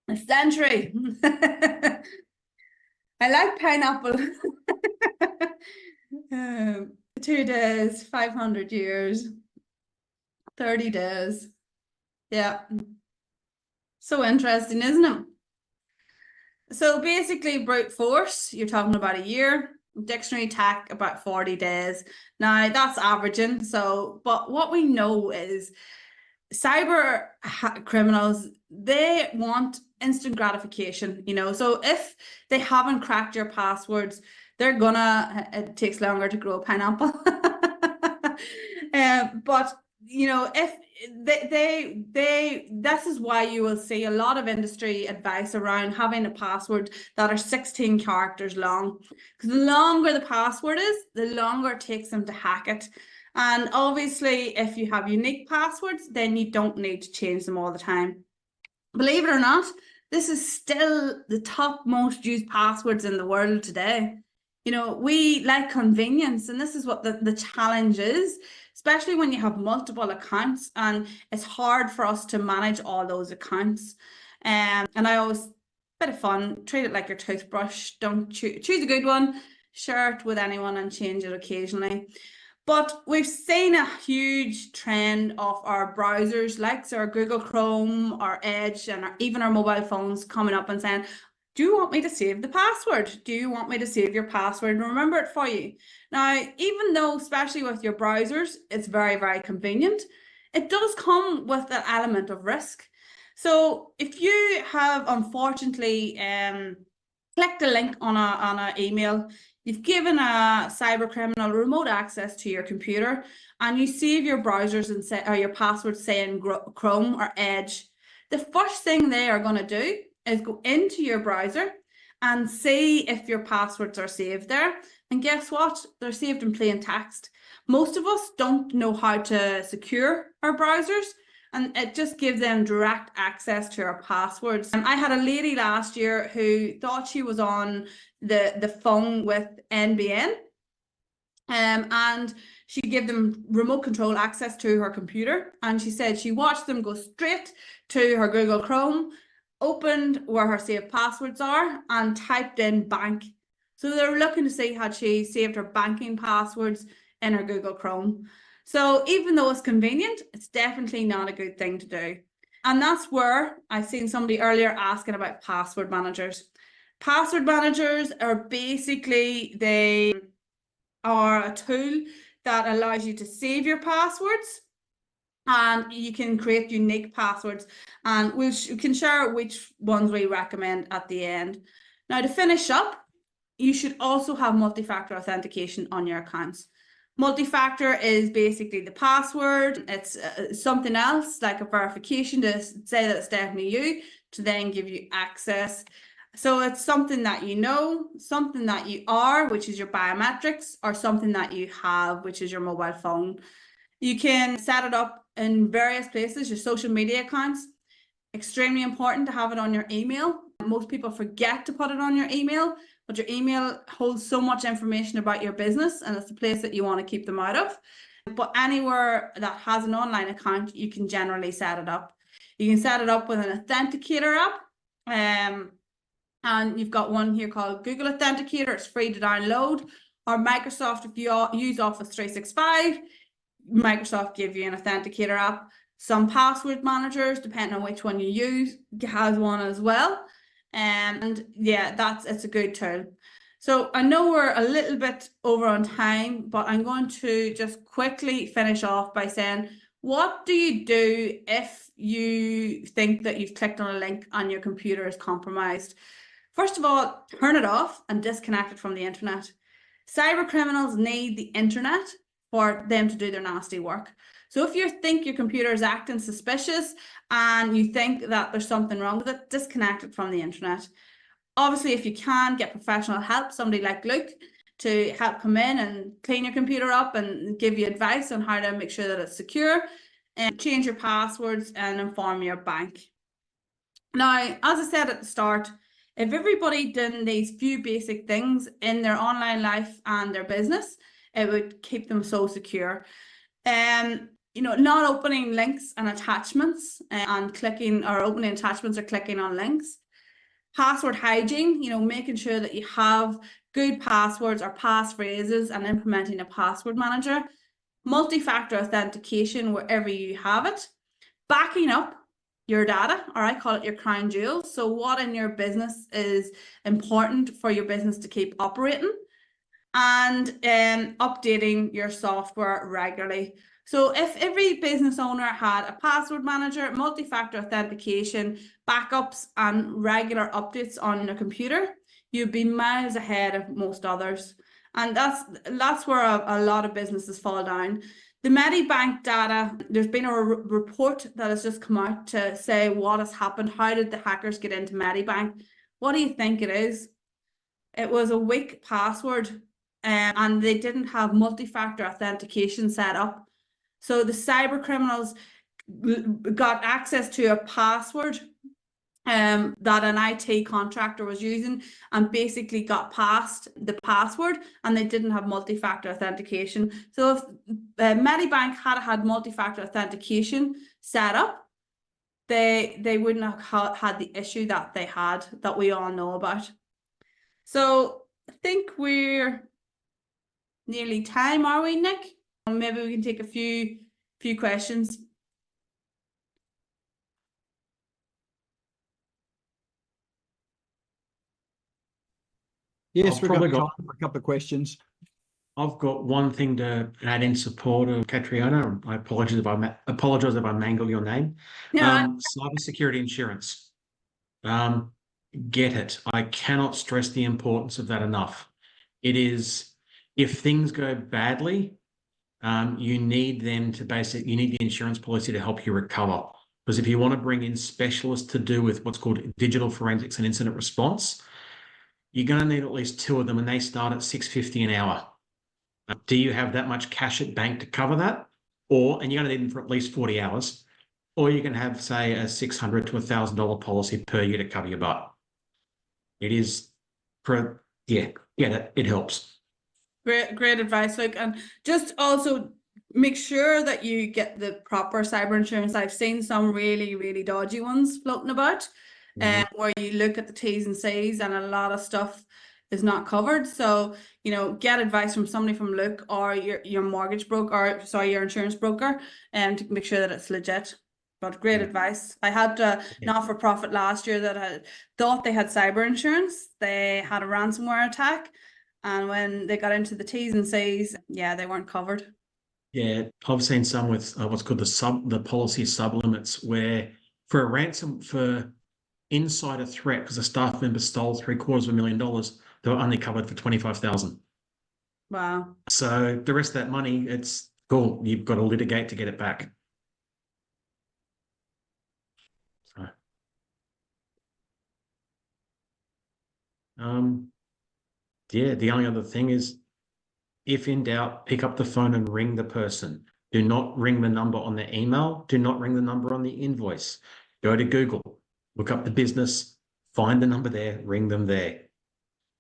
S2: A century. I like pineapple. 2 days, 500 years, 30 days. Yeah. So interesting, isn't it? So basically, brute force, you're talking about a year. Dictionary attack, about 40 days. Now, that's averaging. So, but what we know is cyber criminals, they want instant gratification, So if they haven't cracked your passwords, it takes longer to grow a pineapple. But if this is why you will see a lot of industry advice around having a password that are 16 characters long, because the longer the password is, the longer it takes them to hack it. And obviously, if you have unique passwords, then you don't need to change them all the time. Believe it or not, this is still the top most used passwords in the world today. We like convenience, and this is what the challenge is, especially when you have multiple accounts, and it's hard for us to manage all those accounts. And I always, bit of fun, treat it like your toothbrush. Don't choose a good one, share it with anyone and change it occasionally. But we've seen a huge trend of our browsers, like our Google Chrome, our Edge, and even our mobile phones coming up and saying, do you want me to save the password? Do you want me to save your password and remember it for you? Now, even though, especially with your browsers, it's very, very convenient, it does come with an element of risk. So if you have unfortunately clicked a link on an email, you've given a cyber criminal remote access to your computer, and you save your browsers and say, or your password, say in Chrome or Edge, the first thing they are going to do is go into your browser and see if your passwords are saved there. And guess what? They're saved in plain text. Most of us don't know how to secure our browsers, and it just gives them direct access to our passwords. I had a lady last year who thought she was on the phone with NBN, and she gave them remote control access to her computer, and she said she watched them go straight to her Google Chrome, opened where her saved passwords are, and typed in bank. So they're looking to see had she saved her banking passwords in her Google Chrome. So even though it's convenient, it's definitely not a good thing to do. And that's where I've seen somebody earlier asking about password managers. Password managers are basically, they are a tool that allows you to save your passwords, and you can create unique passwords, and we can share which ones we recommend at the end. Now, to finish up, you should also have multi-factor authentication on your accounts. Multi-factor is basically the password. It's something else like a verification to say that it's definitely you, to then give you access. So it's something that you know, something that you are, which is your biometrics, or something that you have, which is your mobile phone. You can set it up in various places, your social media accounts. Extremely important to have it on your email. Most people forget to put it on your email, but your email holds so much information about your business, and it's the place that you want to keep them out of. But anywhere that has an online account, you can generally set it up. You can set it up with an authenticator app. And you've got one here called Google Authenticator. It's free to download. Or Microsoft, if you use Office 365, Microsoft give you an authenticator app. Some password managers, depending on which one you use, has one as well. And yeah, it's a good tool. So I know we're a little bit over on time, but I'm going to just quickly finish off by saying, what do you do if you think that you've clicked on a link and your computer is compromised? First of all, turn it off and disconnect it from the internet. Cyber criminals need the internet for them to do their nasty work. So if you think your computer is acting suspicious and you think that there's something wrong with it, disconnect it from the internet. Obviously, if you can, get professional help, somebody like Luke, to help come in and clean your computer up and give you advice on how to make sure that it's secure, and change your passwords and inform your bank. Now, as I said at the start, if everybody did these few basic things in their online life and their business, it would keep them so secure. Not opening links and attachments and clicking, or opening attachments or clicking on links. Password hygiene, making sure that you have good passwords or passphrases and implementing a password manager. Multi-factor authentication wherever you have it. Backing up your data, or I call it your crown jewels. So what in your business is important for your business to keep operating, and updating your software regularly. So if every business owner had a password manager, multi-factor authentication, backups, and regular updates on your computer, you'd be miles ahead of most others. And that's where a lot of businesses fall down. The Medibank data, there's been a report that has just come out to say what has happened. How did the hackers get into Medibank? What do you think it is? It was a weak password, and they didn't have multi-factor authentication set up. So the cyber criminals got access to a password that an IT contractor was using, and basically got past the password, and they didn't have multi-factor authentication. So if Medibank had multi-factor authentication set up, they wouldn't have had the issue that they had, that we all know about. So I think we're nearly time, are we, Nick? Maybe we can take a few questions.
S1: Yes,
S3: I've
S1: we've got
S3: probably
S1: time
S3: got-
S1: for a couple of questions.
S3: I've got one thing to add in support of Caitriona. I apologize if I mangle your name.
S2: Yeah.
S3: Cybersecurity insurance. Get it. I cannot stress the importance of that enough. It is, if things go badly, you need you need the insurance policy to help you recover. Because if you want to bring in specialists to do with what's called digital forensics and incident response, you're going to need at least 2 of them, and they start at $650 an hour. Do you have that much cash at bank to cover that? And you're going to need them for at least 40 hours. Or you can have, say, a $600 to $1,000 policy per year to cover your butt. It is, get it. It helps.
S2: Great advice, Luke. And just also make sure that you get the proper cyber insurance. I've seen some really, really dodgy ones floating about, where you look at the T's and C's and a lot of stuff is not covered. So, get advice from somebody from Luke or your mortgage broker, or your insurance broker, to make sure that it's legit. But great advice. I had a not-for-profit last year that had thought they had cyber insurance. They had a ransomware attack, and when they got into the T's and C's, they weren't covered.
S3: Yeah, I've seen some with what's called the policy sublimits, where for insider threat, because a staff member stole $750,000, they were only covered for $25,000.
S2: Wow.
S3: So the rest of that money, it's cool. You've got to litigate to get it back. So, the only other thing is, if in doubt, pick up the phone and ring the person. Do not ring the number on the email. Do not ring the number on the invoice. Go to Google, look up the business, find the number there, ring them there.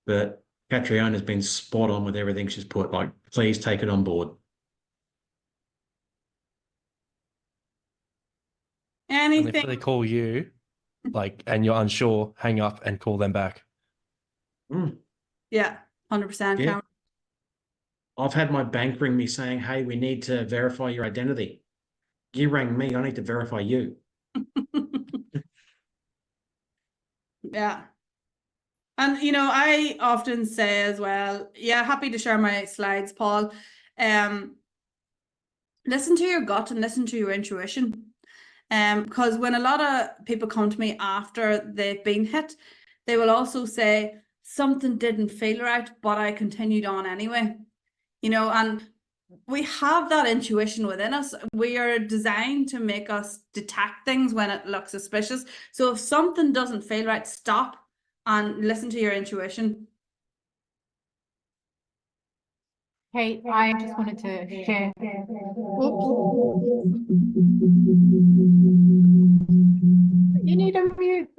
S3: But Caitriona has been spot on with everything she's put. Like, please take it on board.
S2: Anything?
S5: And if they call you, and you're unsure, hang up and call them back.
S2: Yeah, 100%.
S3: Yeah. I've had my bank ring me saying, hey, we need to verify your identity. You rang me, I need to verify you.
S2: Yeah. And, I often say as well, happy to share my slides, Paul. Listen to your gut and listen to your intuition. Because when a lot of people come to me after they've been hit, they will also say, something didn't feel right, but I continued on anyway. And we have that intuition within us. We are designed to make us detect things when it looks suspicious. So if something doesn't feel right, stop and listen to your intuition.
S6: Hey, I just wanted to share. You need a mute.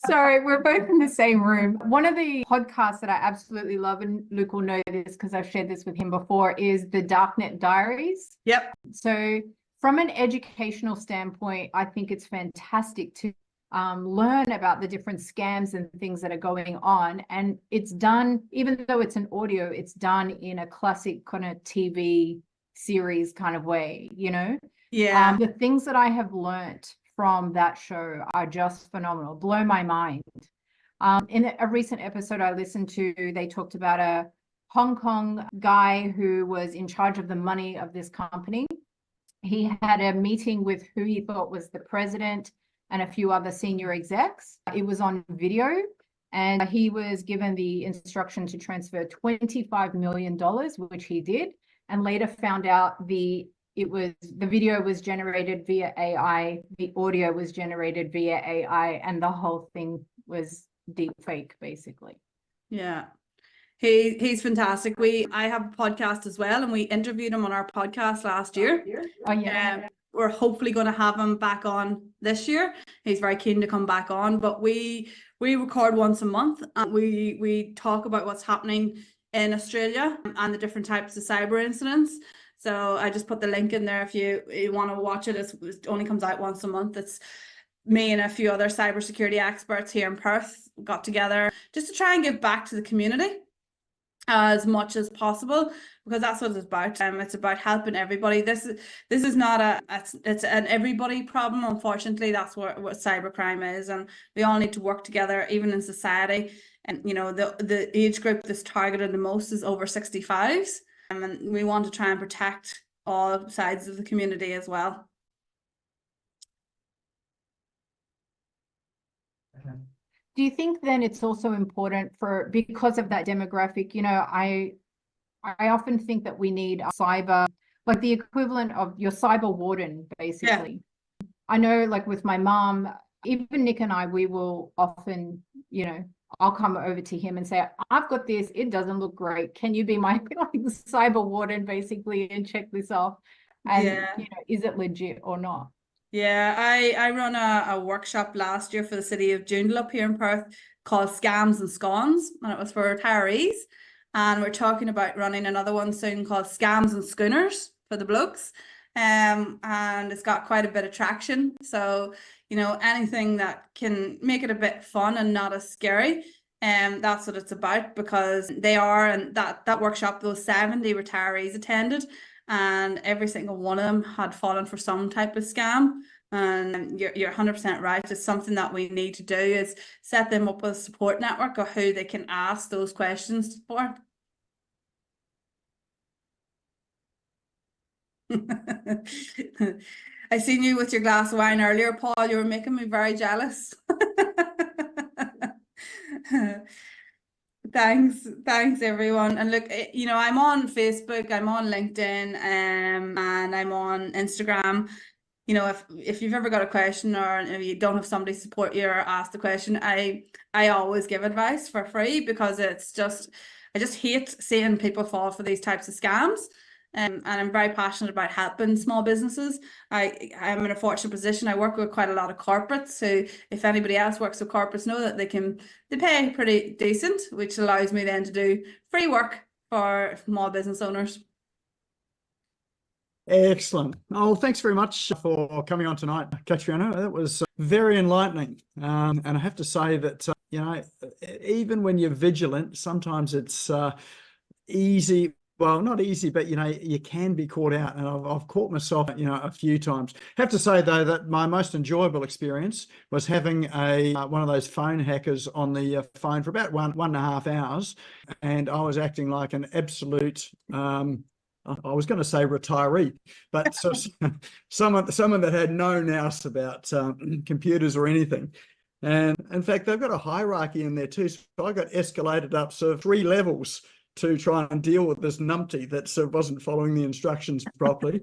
S6: Sorry, we're both in the same room. One of the podcasts that I absolutely love, and Luke will know this because I've shared this with him before, is the Darknet Diaries.
S2: Yep.
S6: So from an educational standpoint, I think it's fantastic to learn about the different scams and things that are going on. And it's done, even though it's an audio, it's done in a classic kind of TV series kind of way,
S2: Yeah.
S6: The things that I have learnt from that show are just phenomenal, blow my mind. In a recent episode I listened to, they talked about a Hong Kong guy who was in charge of the money of this company. He had a meeting with who he thought was the president and a few other senior execs. It was on video, and he was given the instruction to transfer $25 million, which he did, and later found out the video was generated via AI, the audio was generated via AI, and the whole thing was deep fake, basically.
S2: Yeah. He's fantastic. I have a podcast as well, and we interviewed him on our podcast last year.
S6: Oh yeah.
S2: We're hopefully going to have him back on this year. He's very keen to come back on, but we record once a month, and we talk about what's happening in Australia and the different types of cyber incidents. So I just put the link in there if you want to watch it. It only comes out once a month. It's me and a few other cybersecurity experts here in Perth got together just to try and give back to the community. as much as possible, because that's what it's about. It's about helping everybody. This is not it's an everybody problem. Unfortunately, that's what cybercrime is, and we all need to work together, even in society. And you know, the age group that's targeted the most is over 65s, and we want to try and protect all sides of the community as well.
S6: Do you think then it's also important because of that demographic, you know, I often think that we need a cyber, like the equivalent of your cyber warden, basically. Yeah. I know, like with my mom, even Nick and I, we will often, you know, I'll come over to him and say, I've got this, it doesn't look great. Can you be my like cyber warden, basically, and check this off? And, you know, is it legit or not?
S2: Yeah, I run a workshop last year for the city of Joondalup here in Perth called Scams and Scones, and it was for retirees. And we're talking about running another one soon called Scams and Schooners for the blokes. And it's got quite a bit of traction. So, you know, anything that can make it a bit fun and not as scary. That's what it's about, because they are, and that workshop, those 70 retirees attended, and every single one of them had fallen for some type of scam. And you're 100% right. It's something that we need to do, is set them up with a support network of who they can ask those questions for. I seen you with your glass of wine earlier, Paul. You were making me very jealous. Thanks everyone. And look, you know, I'm on Facebook, I'm on LinkedIn, and I'm on Instagram. You know, if you've ever got a question, or if you don't have somebody support you or ask the question, I always give advice for free, because it's just, I just hate seeing people fall for these types of scams. And I'm very passionate about helping small businesses. I'm in a fortunate position. I work with quite a lot of corporates, so if anybody else works with corporates, know that they pay pretty decent, which allows me then to do free work for small business owners.
S1: Excellent. Oh, thanks very much for coming on tonight, Caitriona. That was very enlightening. And I have to say that, you know, even when you're vigilant, sometimes it's easy. Well, not easy, but, you know, you can be caught out. And I've caught myself, you know, a few times. I have to say, though, that my most enjoyable experience was having one of those phone hackers on the phone for about one and a half hours. And I was acting like an absolute, I was going to say retiree, but so, someone that had no nous about computers or anything. And in fact, they've got a hierarchy in there too. So I got escalated up so 3 levels to try and deal with this numpty that wasn't following the instructions properly.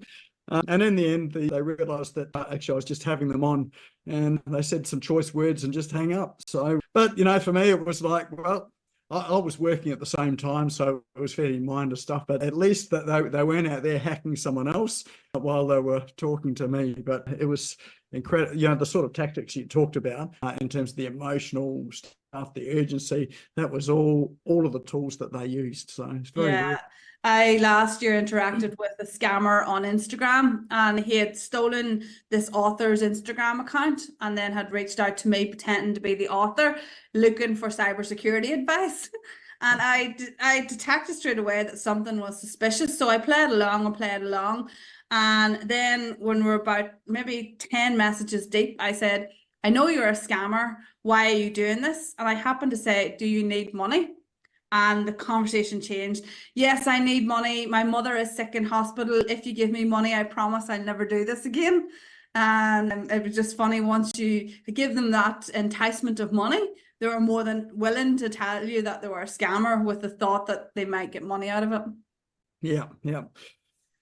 S1: And in the end, they realised that actually I was just having them on, and they said some choice words and just hang up. So, but, you know, for me, it was like, well, I was working at the same time, so it was fairly minor stuff, but at least that they weren't out there hacking someone else while they were talking to me. But it was incredible, you know, the sort of tactics you talked about in terms of the emotional stuff, the urgency, that was all of the tools that they used. So it's very
S2: I last year interacted with a scammer on Instagram, and he had stolen this author's Instagram account and then had reached out to me pretending to be the author, looking for cybersecurity advice. And I detected straight away that something was suspicious. So I played along. And then when we're about maybe 10 messages deep, I said, I know you're a scammer. Why are you doing this? And I happened to say, do you need money? And the conversation changed. Yes, I need money. My mother is sick in hospital. If you give me money, I promise I'll never do this again. And it was just funny, once you give them that enticement of money, they were more than willing to tell you that they were a scammer with the thought that they might get money out of it.
S1: Yeah.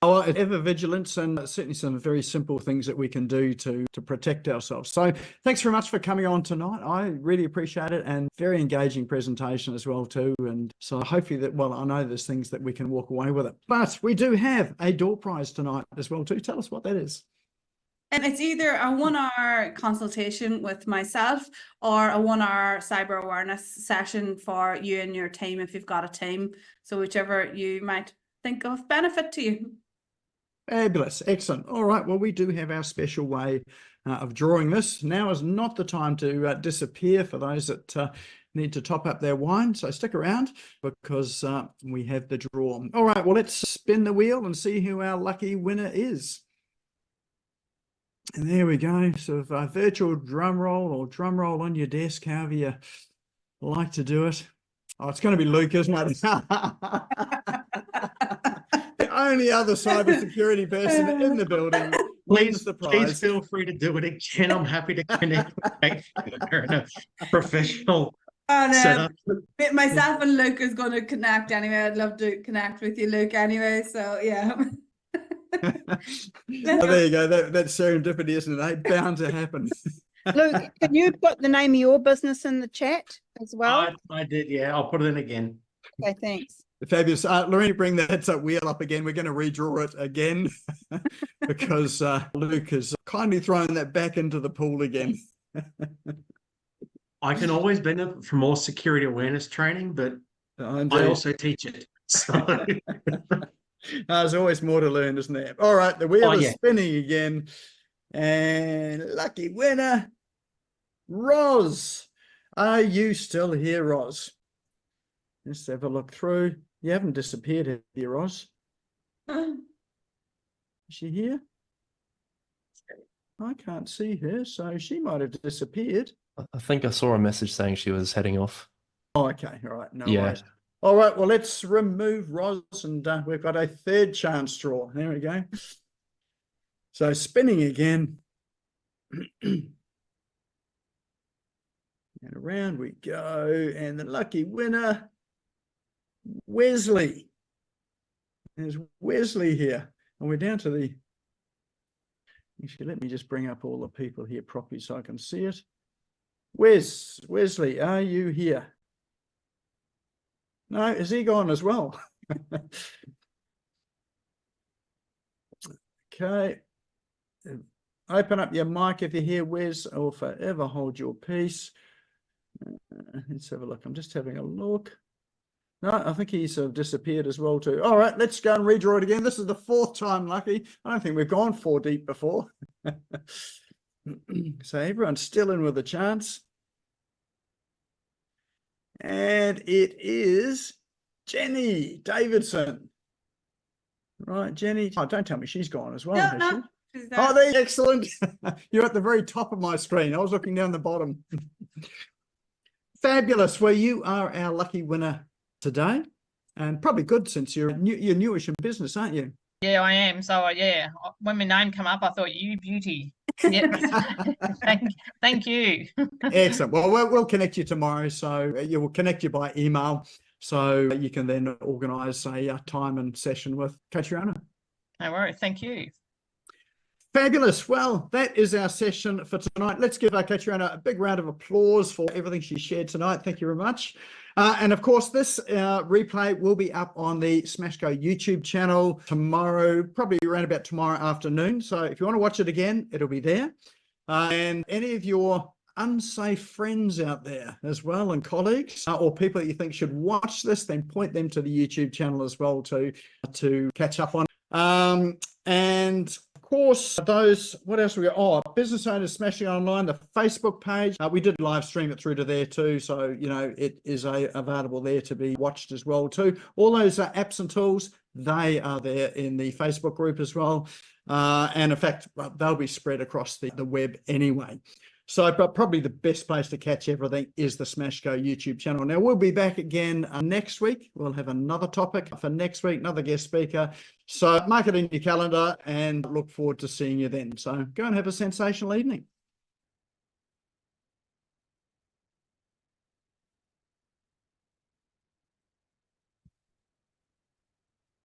S1: Oh, ever vigilance, and certainly some very simple things that we can do to protect ourselves. So thanks very much for coming on tonight. I really appreciate it, and very engaging presentation as well too. And so hopefully that, well, I know there's things that we can walk away with it. But we do have a door prize tonight as well too. Tell us what that is.
S2: And it's either a 1-hour consultation with myself or a 1-hour cyber awareness session for you and your team if you've got a team. So whichever you might think of benefit to you.
S1: Fabulous. Excellent. All right. Well, we do have our special way of drawing this. Now is not the time to disappear for those that need to top up their wine. So stick around because we have the draw. All right, well, let's spin the wheel and see who our lucky winner is. And there we go. Sort of a virtual drum roll or drum roll on your desk, however you like to do it. Oh, it's going to be Luke, isn't it? The only other cybersecurity person in the building.
S3: Please feel free to do it again. I'm happy to connect with Caitriona in a professional setup.
S2: Myself and Luke is going to connect anyway. I'd love to connect with you, Luke, anyway. So, yeah.
S1: Oh, there you go. That's serendipity, isn't it? Bound to happen.
S7: Luke, can you put the name of your business in the chat as well?
S3: I did, yeah. I'll put it in again.
S7: Okay, thanks.
S1: Fabulous. Lorraine, bring the heads up wheel up again. We're going to redraw it again because Luke has kindly thrown that back into the pool again.
S3: I can always benefit from more security awareness training, but I also teach it. So
S1: there's always more to learn, isn't there? All right, the wheel is spinning again. And lucky winner, Roz. Are you still here, Roz? Let's have a look through. You haven't disappeared, have you, Roz? Is she here? I can't see her, so she might have disappeared.
S5: I think I saw a message saying she was heading off.
S1: Oh, okay. All right. No worries. All right. Well, let's remove Roz, and we've got a third chance draw. There we go. So spinning again. And around we go. And the lucky winner, Wesley. There's Wesley here. And we're down to the... Actually, let me just bring up all the people here properly so I can see it. Wesley, are you here? No, is he gone as well? Okay. Open up your mic if you're here, Wes, or forever hold your peace. Let's have a look. I'm just having a look. No, I think he's disappeared as well too. All right, let's go and redraw it again. This is the fourth time lucky. I don't think we've gone 4 deep before. So everyone's still in with a chance. And it is Jenny Davidson. Right, Jenny. Oh, don't tell me she's gone as well.
S2: No, she's there.
S1: Oh, there, excellent. You're at the very top of my screen. I was looking down the bottom. Fabulous. Well, you are our lucky winner today, and probably good since you're newish in business, aren't you?
S8: Yeah, I am. So yeah, when my name come up, I thought, you beauty. Yep. Thank you.
S1: Excellent. Well, we'll connect you tomorrow. So you will connect you by email, so you can then organise a time and session with Caitriona.
S8: No worries. Thank you.
S1: Fabulous. Well, that is our session for tonight. Let's give Caitriona a big round of applause for everything she shared tonight. Thank you very much. And of course, this replay will be up on the SmashGo YouTube channel tomorrow, probably around about tomorrow afternoon. So if you want to watch it again, it'll be there. And any of your unsafe friends out there as well, and colleagues, or people that you think should watch this, then point them to the YouTube channel as well to catch up on. And of course, what else we got? Oh, Business Owners Smashing Online, the Facebook page. We did live stream it through to there too. So, it is available there to be watched as well too. All those apps and tools, they are there in the Facebook group as well. And in fact, they'll be spread across the web anyway. So, but probably the best place to catch everything is the SmashGo YouTube channel. Now, we'll be back again next week. We'll have another topic for next week, another guest speaker. So mark it in your calendar and look forward to seeing you then. So go and have a sensational evening.